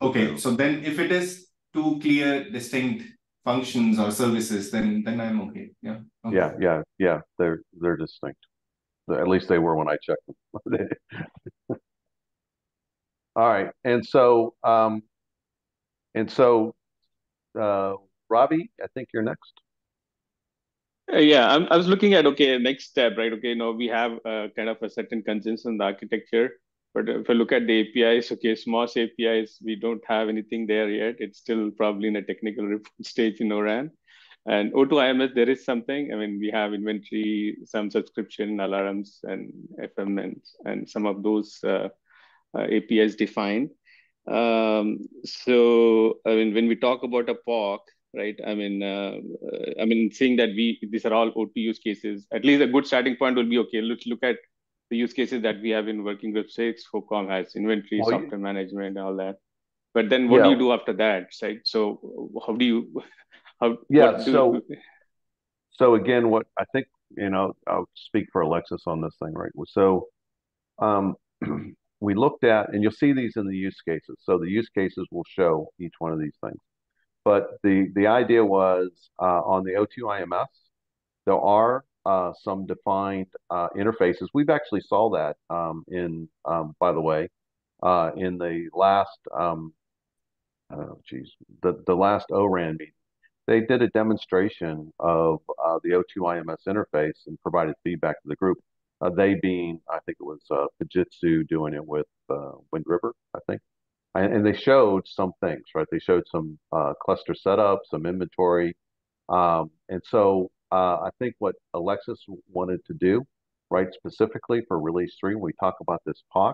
Okay, so then if it is two clear, distinct functions or services, then I'm okay. Yeah. Okay. Yeah. They're distinct. At least they were when I checked them. All right, and so Robbie, I think you're next. Yeah, I was looking at, okay, next step, right? Okay, now we have kind of a certain consensus on the architecture, but if I look at the APIs, okay, SMOS APIs, we don't have anything there yet. It's still probably in a technical report stage in ORAN. And O2 IMS, there is something. I mean, we have inventory, some subscription alarms and FM and some of those APIs defined. So, I mean, when we talk about a POC, right? I mean, seeing that these are all O2 use cases, at least a good starting point will be, okay, let's look at the use cases that we have in working group 6. FOCOM has inventory, software management, all that. But then what do you do after that, right? So how do you, so again, what I think, I'll speak for Alexis on this thing, right? So we looked at, and you'll see these in the use cases. So the use cases will show each one of these things. But the idea was on the O2 IMS, there are some defined interfaces. We've actually saw that by the way, in the last, the last ORAN meeting. They did a demonstration of the O2 IMS interface and provided feedback to the group. They being, I think it was Fujitsu doing it with Wind River, I think. And they showed some things, right? They showed some cluster setup, some inventory. And so I think what Alexis wanted to do, right, specifically for release 3, when we talk about this POC,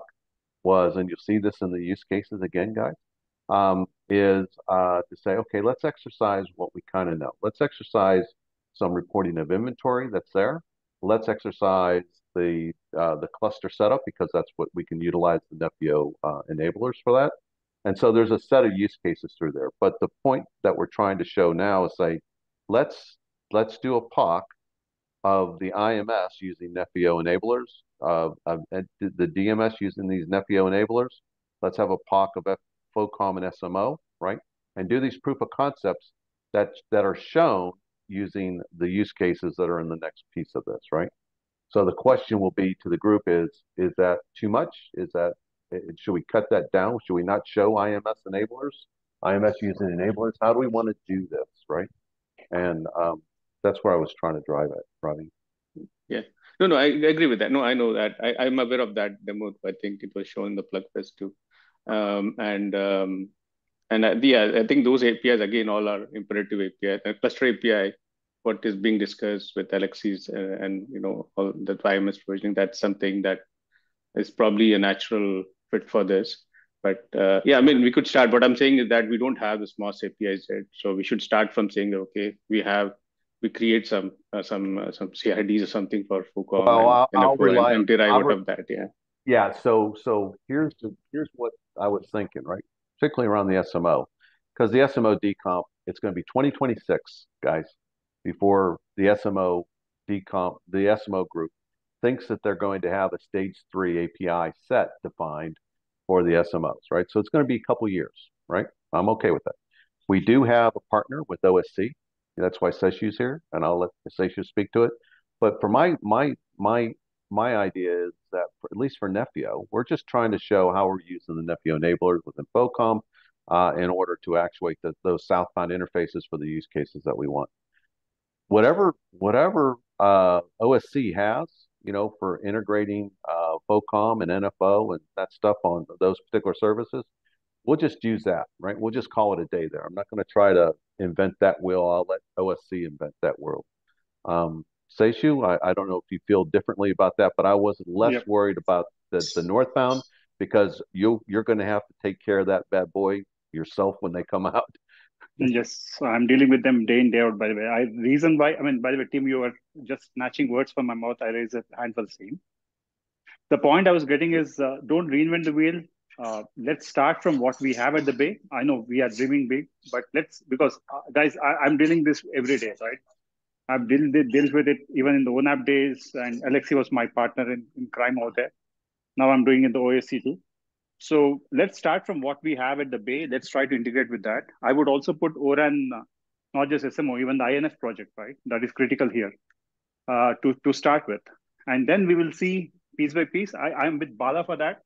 was, and you'll see this in the use cases again, guys, is to say, okay, let's exercise what we kind of know. Let's exercise some reporting of inventory that's there. Let's exercise the cluster setup, because that's what we can utilize the NFO enablers for that. And so there's a set of use cases through there. But the point that we're trying to show now is say, let's do a POC of the IMS using NFO enablers, the DMS using these NFO enablers. Let's have a POC of FOCOM and SMO, right? And do these proof of concepts that are shown using the use cases that are in the next piece of this, right? So the question will be to the group is that too much? Should we cut that down? Should we not show IMS enablers? IMS using enablers? How do we want to do this, right? And that's where I was trying to drive at, Robbie. Yeah. No, I agree with that. No, I know that. I'm aware of that demo. I think it was shown in the Plugfest too. Yeah, I think those APIs, again, all are imperative API. Cluster API what is being discussed with Alexis and all the IMS provisioning, that's something that is probably a natural fit for this. But yeah, I mean, we could start. What I'm saying is that we don't have this MOS APIs yet, so we should start from saying that okay, we create some CIDs or something for FUCOM and derive out of that. Yeah. Yeah. So here's what I was thinking, right? Particularly around the SMO, because the SMO decomp, it's going to be 2026, guys, before the SMO decomp, the SMO group thinks that they're going to have a stage 3 API set defined for the SMOs, right? So it's going to be a couple years, right? I'm okay with that. We do have a partner with OSC. That's why Seshu's here, and I'll let Seshu speak to it. But for my idea is that at least for Nefio, we're just trying to show how we're using the Nefio enablers within FOCOM in order to actuate those southbound interfaces for the use cases that we want. Whatever OSC has, for integrating FOCOM and NFO and that stuff on those particular services, we'll just use that, right? We'll just call it a day there. I'm not going to try to invent that wheel. I'll let OSC invent that wheel. Seshu, I don't know if you feel differently about that, but I was less worried about the northbound because you're going to have to take care of that bad boy yourself when they come out. Yes, I'm dealing with them day in, day out, by the way. By the way, Tim, you are just snatching words from my mouth. I raised a hand for the same. The point I was getting is don't reinvent the wheel. Let's start from what we have at the bay. I know we are dreaming big, but guys, I'm dealing this every day, right? I've dealt with it even in the ONAP days, and Alexi was my partner in crime out there. Now I'm doing it in the OSC too. So let's start from what we have at the bay. Let's try to integrate with that. I would also put ORAN, not just SMO, even the INF project, right? That is critical here to start with. And then we will see piece by piece. I'm with Bala for that.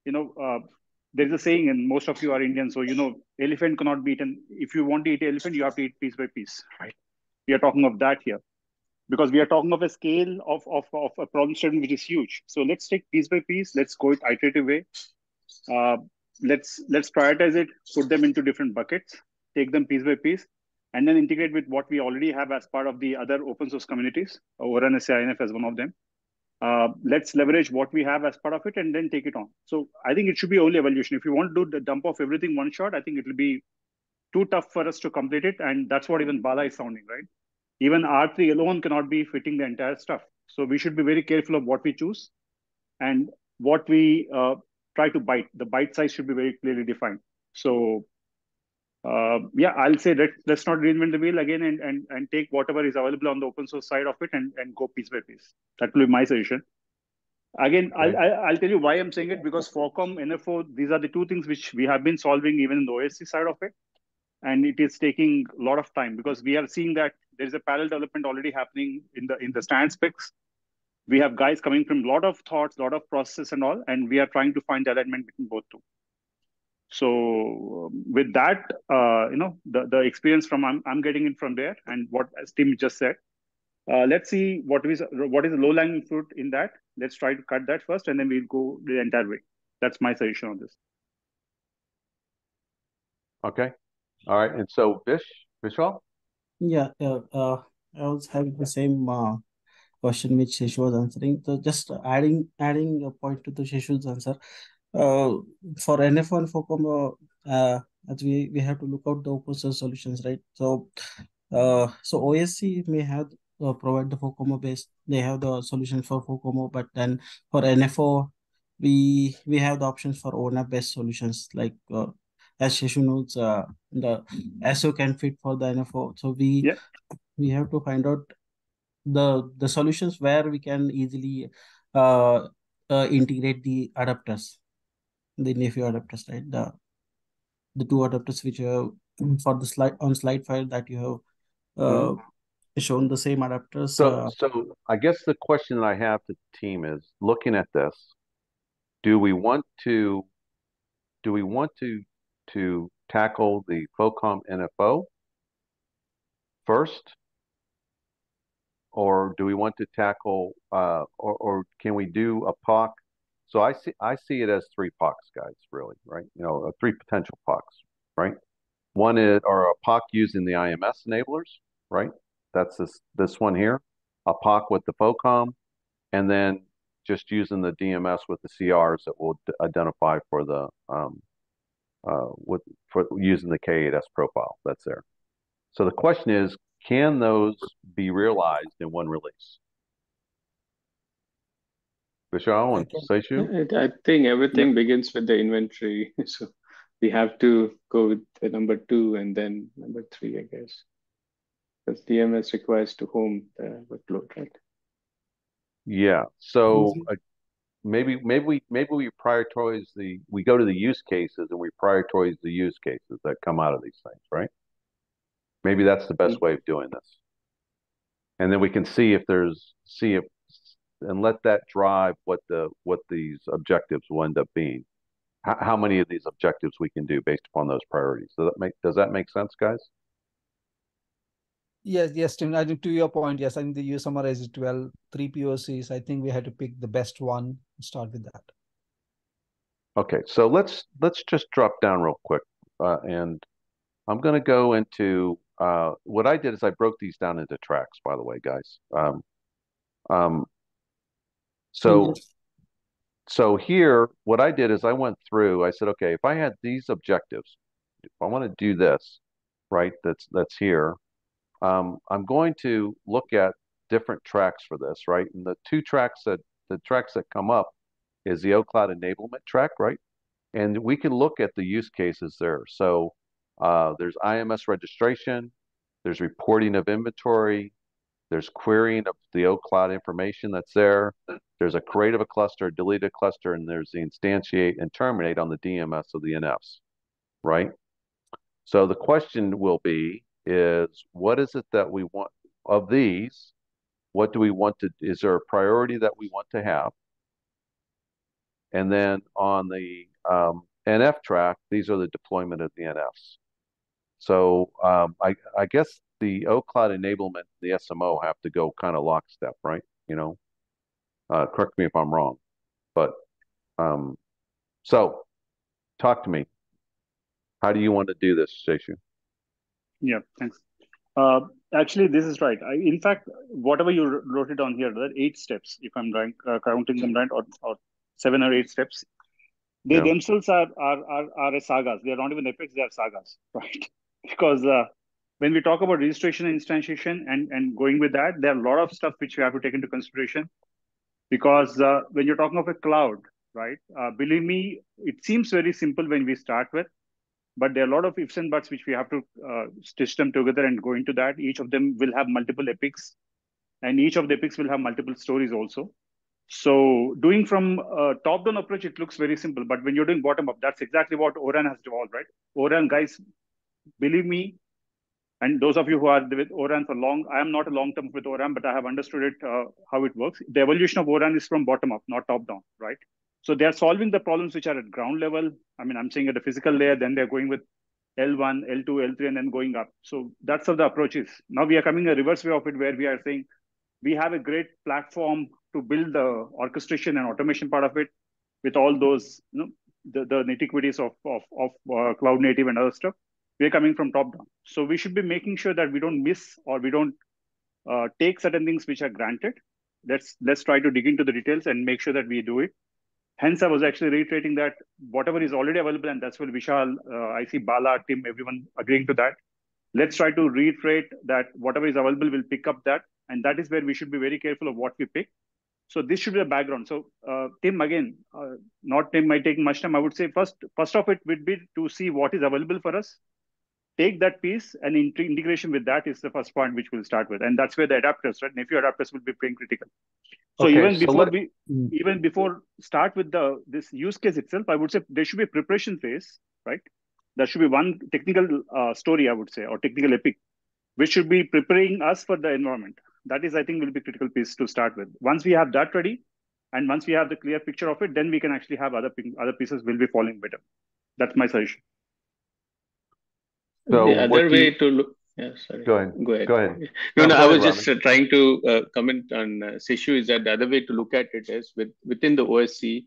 There's a saying, and most of you are Indian, so elephant cannot be eaten. If you want to eat elephant, you have to eat piece by piece, right? We are talking of that here because we are talking of a scale of a problem statement which is huge. So let's take piece by piece. Let's go it iterative way. Let's prioritize it, put them into different buckets, take them piece by piece, and then integrate with what we already have as part of the other open source communities. ORAN SINF as one of them. Let's leverage what we have as part of it and then take it on. So I think it should be only evolution. If you want to do the dump of everything one shot, I think it will be too tough for us to complete it. And that's what even Bala is sounding, right? Even R3 alone cannot be fitting the entire stuff. So we should be very careful of what we choose and what we try to bite. The bite size should be very clearly defined. So I'll say that let's not reinvent the wheel again and take whatever is available on the open source side of it and go piece by piece. That will be my suggestion. Again, okay. I'll tell you why I'm saying it, because FOCOM, NFO, these are the two things which we have been solving even in the OSC side of it. And it is taking a lot of time because we are seeing that there's a parallel development already happening in the standard specs. We have guys coming from a lot of thoughts, a lot of processes and all, and we are trying to find alignment between both two. So with that, the experience from I'm getting it from there, and what as Tim just said, let's see what is the low-lying fruit in that. Let's try to cut that first, and then we'll go the entire way. That's my suggestion on this. Okay. All right. And so Vishal? Yeah. I was having the same question which Seshu was answering. So just adding a point to the Seshu's answer. For NFO and FOCOM, as we have to look out the open source solutions, right? So OSC may have provide the FOCOMO based. They have the solution for FOCOMO, but then for NFO, we have the options for ONAP based solutions like as Seshu knows, the SO can fit for the NFO. So we have to find out the solutions where we can easily integrate the adapters. The Nefio adapters, right? The two adapters which you have for the slide 5 that you have shown the same adapters. So I guess the question that I have to the team is looking at this, do we want to tackle the FOCOM NFO first? Or do we want to tackle or can we do a POC? So I see it as 3 POCs, guys, really, right? 3 potential POCs, right? One is or a POC using the IMS enablers, right? That's this one here, a POC with the FOCOM, and then just using the DMS with the CRs that will identify for the for using the K8S profile that's there. So the question is, can those be realized in one release? Vishal and Seshu? I think everything begins with the inventory. So we have to go with the number 2 and then number 3, I guess. Because DMS requires to home the workload, right? Yeah. So maybe we prioritize we go to the use cases and we prioritize the use cases that come out of these things, right? Maybe that's the best way of doing this. And then we can see if and let that drive what these objectives will end up being. How many of these objectives we can do based upon those priorities. Does that make sense, guys? Yes, Tim. I think to your point, yes, I think you summarized it well. 3 POCs. I think we had to pick the best one and start with that. Okay, so let's just drop down real quick, and I'm going to go into what I did is I broke these down into tracks. By the way, guys. So here, what I did is I went through. I said, okay, if I had these objectives, if I want to do this, right? That's here. I'm going to look at different tracks for this, right? And the tracks that come up is the OCloud enablement track, right? And we can look at the use cases there. So there's IMS registration, there's reporting of inventory, there's querying of the OCloud information that's there. There's a create of a cluster, delete a cluster, and there's the instantiate and terminate on the DMS of the NFs, right? So the question will be is what is it that we want of these? What do we want to, is there a priority that we want to have? And then on the NF track, these are the deployment of the NFs. So I guess the OCloud enablement, the SMO have to go kind of lockstep, right? You know, correct me if I'm wrong, but so talk to me. How do you want to do this, Seshu? Yeah, thanks. Actually, this is right. In fact, whatever you wrote it on here, there are 8 steps, if I'm right, counting them right, or 7 or 8 steps. They themselves are sagas. They are not even epics, they are sagas, right? Because when we talk about registration and instantiation and going with that, there are a lot of stuff which we have to take into consideration. Because when you're talking of a cloud, right, believe me, it seems very simple when we start with, but there are a lot of ifs and buts which we have to stitch them together and go into that. Each of them will have multiple epics, and each of the epics will have multiple stories also. So doing from a top-down approach, it looks very simple, but when you're doing bottom-up, that's exactly what ORAN has evolved, right? ORAN, guys, believe me, and those of you who are with ORAN for long, I am not a long-term with ORAN, but I have understood it, how it works. The evolution of ORAN is from bottom-up, not top-down, right? So they are solving the problems which are at ground level. I mean, I'm saying at the physical layer, then they're going with L1, L2, L3, and then going up. So that's how the approach is. Now we are coming a reverse way of it, where we are saying we have a great platform to build the orchestration and automation part of it with all those, you know, the nitty-gritties of cloud native and other stuff. We're coming from top down. So we should be making sure that we don't miss or we don't take certain things which are granted. Let's try to dig into the details and make sure that we do it. Hence, I was actually reiterating that whatever is already available, and that's where Vishal, I see Bala, Tim, everyone agreeing to that. Let's try to reiterate that whatever is available, we'll pick up that. And that is where we should be very careful of what we pick. So this should be the background. So Tim, again, not Tim might take much time. I would say first of it would be to see what is available for us. Take that piece and integration with that is the first point which we'll start with. And that's where the adapters, right? Nephew adapters will be pretty critical. So okay, even before start with this use case itself, I would say there should be a preparation phase, right? There should be one technical story, I would say, or technical epic, which should be preparing us for the environment. That is, I think, will be a critical piece to start with. Once we have that ready, and once we have the clear picture of it, then we can actually have other pieces will be falling better. That's my suggestion. So the other way to look, yeah, sorry. Go ahead. No, I was just trying to comment on Seshu is that the other way to look at it is within the OSC,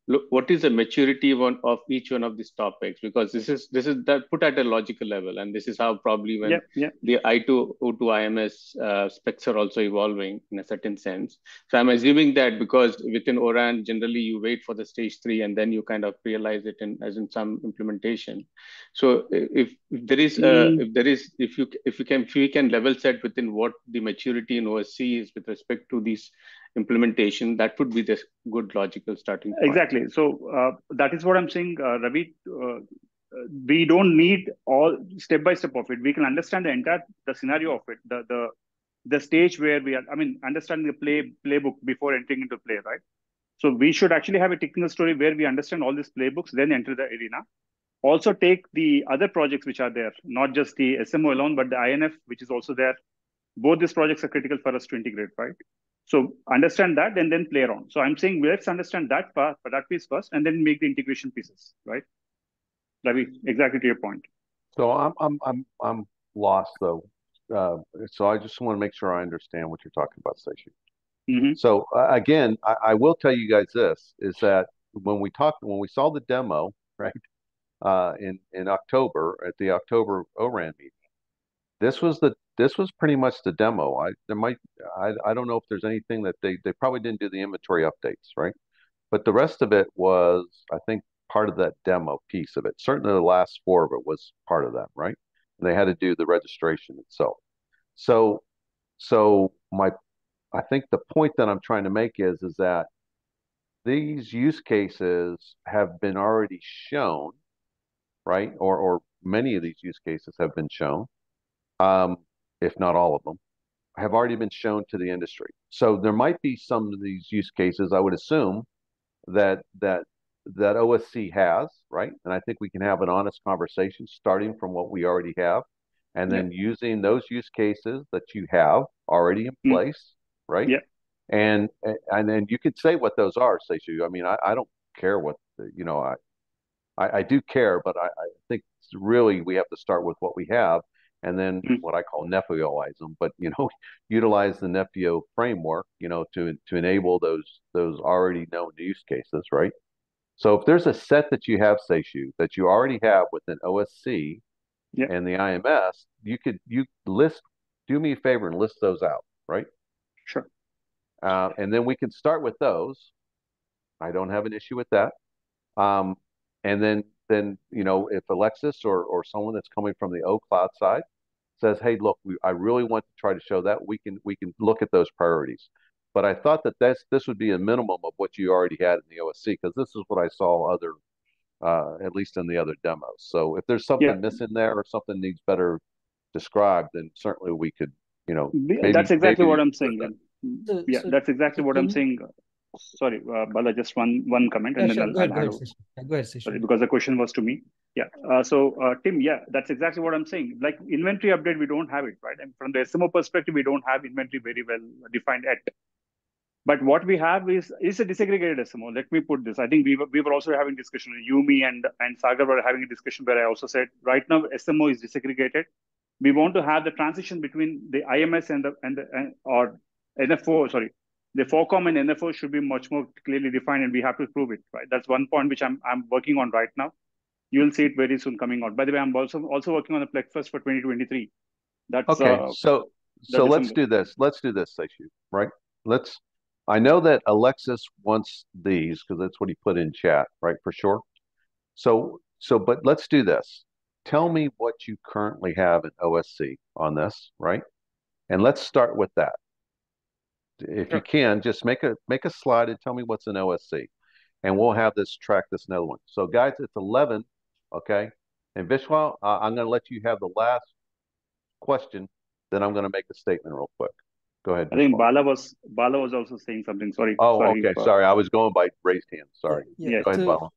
look, what is the maturity of each one of these topics? Because this is that put at a logical level, and this is how probably when the I2 O2 IMS specs are also evolving in a certain sense. So I'm assuming that because within ORAN generally you wait for the stage 3 and then you kind of realize it as in some implementation. So if we can level set within what the maturity in OSC is with respect to these implementation, that would be the good logical starting point. Exactly. So that is what I'm saying, Ravi. We don't need all step by step of it. We can understand the scenario of it, the stage where we are. I mean, understanding the playbook before entering into play, right? So we should actually have a technical story where we understand all these playbooks, then enter the arena. Also take the other projects which are there, not just the SMO alone, but the INF, which is also there. Both these projects are critical for us to integrate, right? So understand that and then play around. So I'm saying let's understand that part, that piece first, and then make the integration pieces, right? Ravi, exactly to your point. So I'm lost though. So I just want to make sure I understand what you're talking about, Seshu. Mm-hmm. So again, I will tell you guys this is that when we saw the demo, right, in October at the October ORAN meeting, this was pretty much the demo. I don't know if there's anything that they probably didn't do the inventory updates, right? But the rest of it was, I think, part of that demo piece of it. Certainly the last 4 of it was part of that, right? And they had to do the registration itself. So I think the point that I'm trying to make is that these use cases have been already shown, right? Or many of these use cases have been shown, if not all of them, have already been shown to the industry. So there might be some of these use cases, I would assume, that OSC has, right? And I think we can have an honest conversation starting from what we already have, and then using those use cases that you have already in place, right? Yeah. And then you could say what those are, Seshu. I mean, I don't care what I do care, but I think really we have to start with what we have, and then what I call Nepioize them. But utilize the Nepio framework, to enable those already known use cases, right? So if there's a set that you have, Seshu, that you already have within OSC and the IMS, do me a favor and list those out, right? Sure. And then we can start with those. I don't have an issue with that. And then if Alexis or someone that's coming from the O Cloud side says, hey, look, I really want to try to show that, we can look at those priorities. But I thought that this would be a minimum of what you already had in the OSC, because this is what I saw at least in the other demos. So if there's something missing there or something needs better described, then certainly we could, that's exactly what I'm saying. That's exactly what I'm saying. Sorry, Bala, just one comment, and then I'll hand over. Go ahead, Sorry, because the question was to me. So Tim, that's exactly what I'm saying. Like inventory update, we don't have it, right? And from the SMO perspective, we don't have inventory very well defined yet. But what we have is a disaggregated SMO. Let me put this. I think we were also having discussion. Yumi and Sagar were having a discussion where I also said, right now SMO is disaggregated. We want to have the transition between the IMS or NFO. Sorry, the FOCOM and NFO should be much more clearly defined, and we have to prove it. Right. That's one point which I'm working on right now. You'll see it very soon coming out. By the way, I'm also working on the PLEC-FEST for 2023. That's okay. So let's do this. Let's do this, Seshu. Right. I know that Alexis wants these because that's what he put in chat, right? For sure. But let's do this. Tell me what you currently have in OSC on this, right? And let's start with that. If you can, just make a slide and tell me what's in OSC, and we'll have this track this another one. So guys, it's 11, okay? And Vishwa, I'm going to let you have the last question. Then I'm going to make a statement real quick. Go ahead. I think Bala was also saying something. Sorry. Oh, okay. Sorry, I was going by raised hand. Sorry. Yeah. Go ahead, Bala.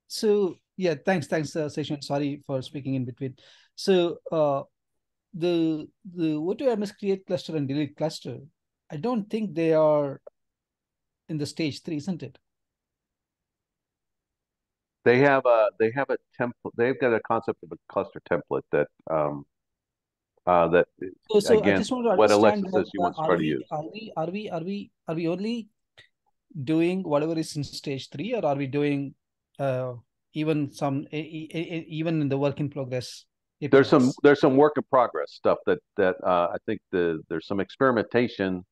So thanks, Session. Sorry for speaking in between. So the O2MS create cluster and delete cluster, I don't think they are in the stage 3, isn't it? They have a template. They've got a concept of a cluster template that So again, I just want to what understand Alexis says she wants to try to use. Are we only doing whatever is in stage 3, or are we doing even even in the work in progress? There's some work in progress stuff that I think there's some experimentation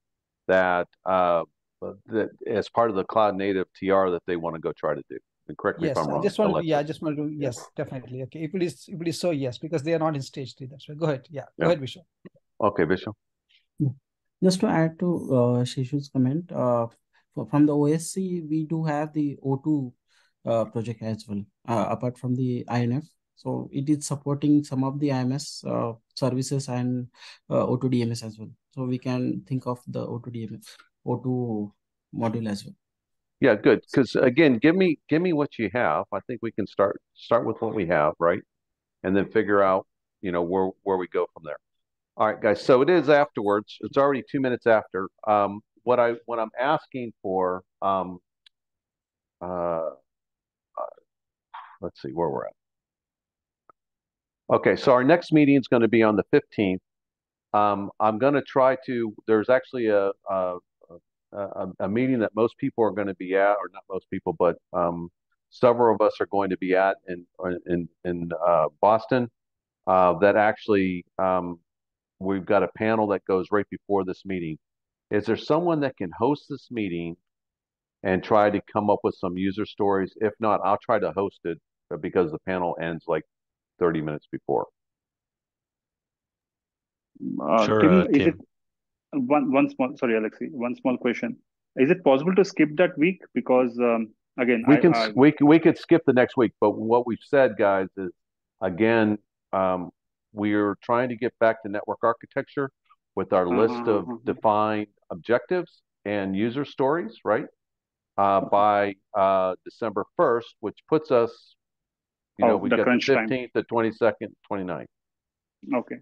that as part of the cloud native TR that they want to go try to do. And correct me if I'm wrong. I just want to yes, definitely. Okay, if it is so, yes, because they are not in stage 3. That's right. Go ahead. Yeah, go ahead, Vishal. Okay, Vishal. Just to add to Shishu's comment, from the OSC, we do have the O2 project as well, apart from the INF. So it is supporting some of the IMS services and O2 DMS as well. So we can think of the O2 module as well. Yeah, good. Because again, give me what you have. I think we can start with what we have, right? And then figure out, where we go from there. All right, guys. So it is afterwards. It's already 2 minutes after. What I'm asking for, let's see where we're at. Okay, so our next meeting is going to be on the 15th. I'm going to try to. There's actually a meeting that most people are going to be at, or not most people, but several of us are going to be at in Boston. That actually. We've got a panel that goes right before this meeting. Is there someone that can host this meeting and try to come up with some user stories? If not, I'll try to host it because the panel ends like 30 minutes before. Sure, Tim, is it one small, sorry, Alexei, one small question. Is it possible to skip that week? Because again, we could skip the next week, but what we've said, guys, is again, we're trying to get back to network architecture with our list of defined objectives and user stories, right? By December 1st, which puts us, we got the 15th, the 22nd, 29th. Okay.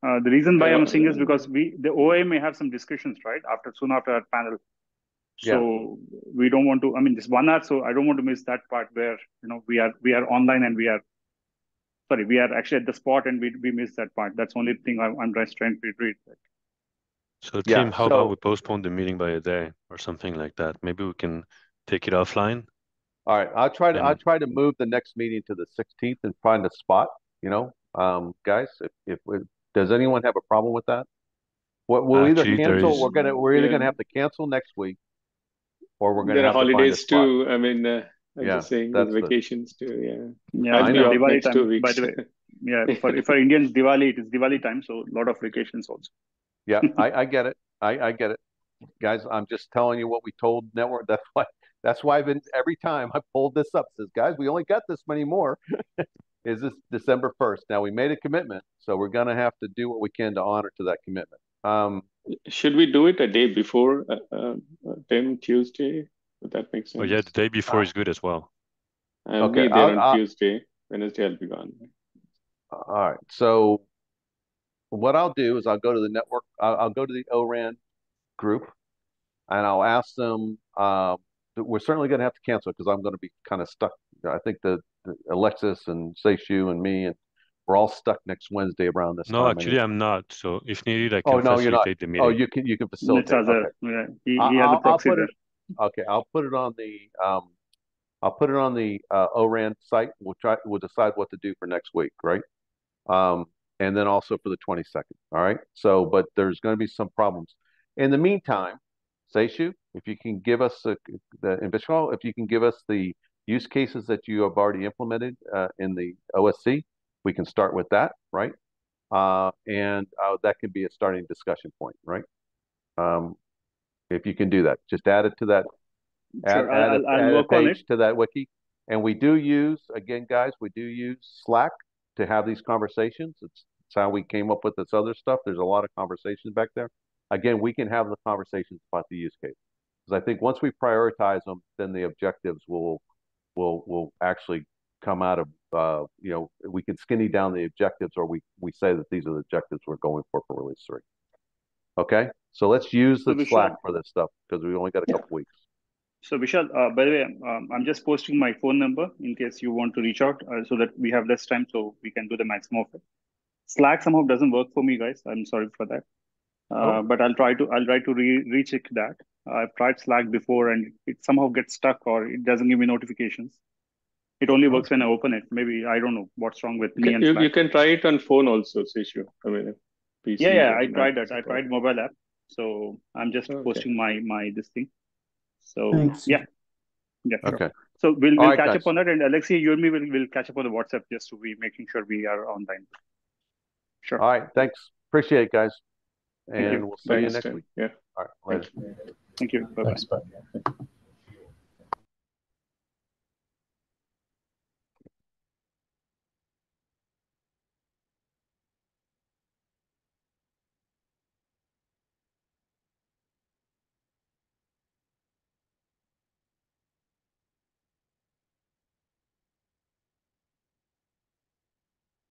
The reason why I'm saying is because the OA may have some discussions, right? Soon after our panel. So we don't want to, this 1 hour, so I don't want to miss that part where, we are online and we are actually at the spot and we missed that part. That's the only thing I'm just trying to read. So Tim, how about we postpone the meeting by a day or something like that? Maybe we can take it offline. All right, I'll try to move the next meeting to the 16th and find a spot. Guys, if does anyone have a problem with that? We'll either cancel. We're either gonna have to cancel next week, or we're gonna have holidays to find a spot. too. I'm just saying there's vacations too. Yeah, I know. Diwali next time, 2 weeks. by the way. Yeah, for Indians, Diwali, it is Diwali time, so a lot of vacations also. Yeah, I get it. I get it, guys. I'm just telling you what we told network. That's why I've been every time I pulled this up. Says, guys, we only got this many more. Is this December 1st? Now we made a commitment, so we're gonna have to do what we can to honor to that commitment. Should we do it a day before, Tuesday? Would that make sense? Oh yeah, the day before is good as well. I'll be there on Tuesday. Wednesday I'll be gone. All right. So what I'll do is I'll go to the network. I'll go to the ORAN group, and I'll ask them. We're certainly going to have to cancel it because I'm going to be kind of stuck. I think the Alexis and Seishu and me, and we're all stuck next Wednesday around this time. No, actually, I'm not. So if needed, I can facilitate the meeting. Oh, you can facilitate. Okay. Yeah, he has a proxy there. Okay, I'll put it on the ORAN site. We'll decide what to do for next week, right? And then also for the 22nd. All right. So, but there's going to be some problems. In the meantime, Seishu, if you can give us if you can give us the use cases that you have already implemented in the OSC, we can start with that, right? And that can be a starting discussion point, right? If you can do that, just add it to that. Add a page to that wiki. And we do use, again, guys, Slack to have these conversations. It's how we came up with this other stuff. There's a lot of conversations back there. Again, we can have the conversations about the use case. Because I think once we prioritize them, then the objectives will actually come out of, we can skinny down the objectives, or we say that these are the objectives we're going for release 3. Okay? So let's use the Slack for this stuff because we only got a couple weeks. So Vishal, by the way, I'm just posting my phone number in case you want to reach out so that we have less time so we can do the maximum of it. Slack somehow doesn't work for me, guys. I'm sorry for that. But I'll try to recheck that. I've tried Slack before and it somehow gets stuck or it doesn't give me notifications. It only works when I open it. Maybe I don't know what's wrong with me and Slack. You can try it on phone also, Seshu. I mean, PC. Yeah, I tried that. I tried mobile app. So I'm just posting my this thing. So Thanks. yeah, sure. Okay. So we'll right, catch guys. up on that, and Alexei, you and me will catch up on the WhatsApp just to be making sure we are online. Sure. All right. Thanks. Appreciate it, guys. And we'll see you Thanks, next Tim. week. Yeah. All right. Later. Thank you. Bye-bye. Thanks, bye.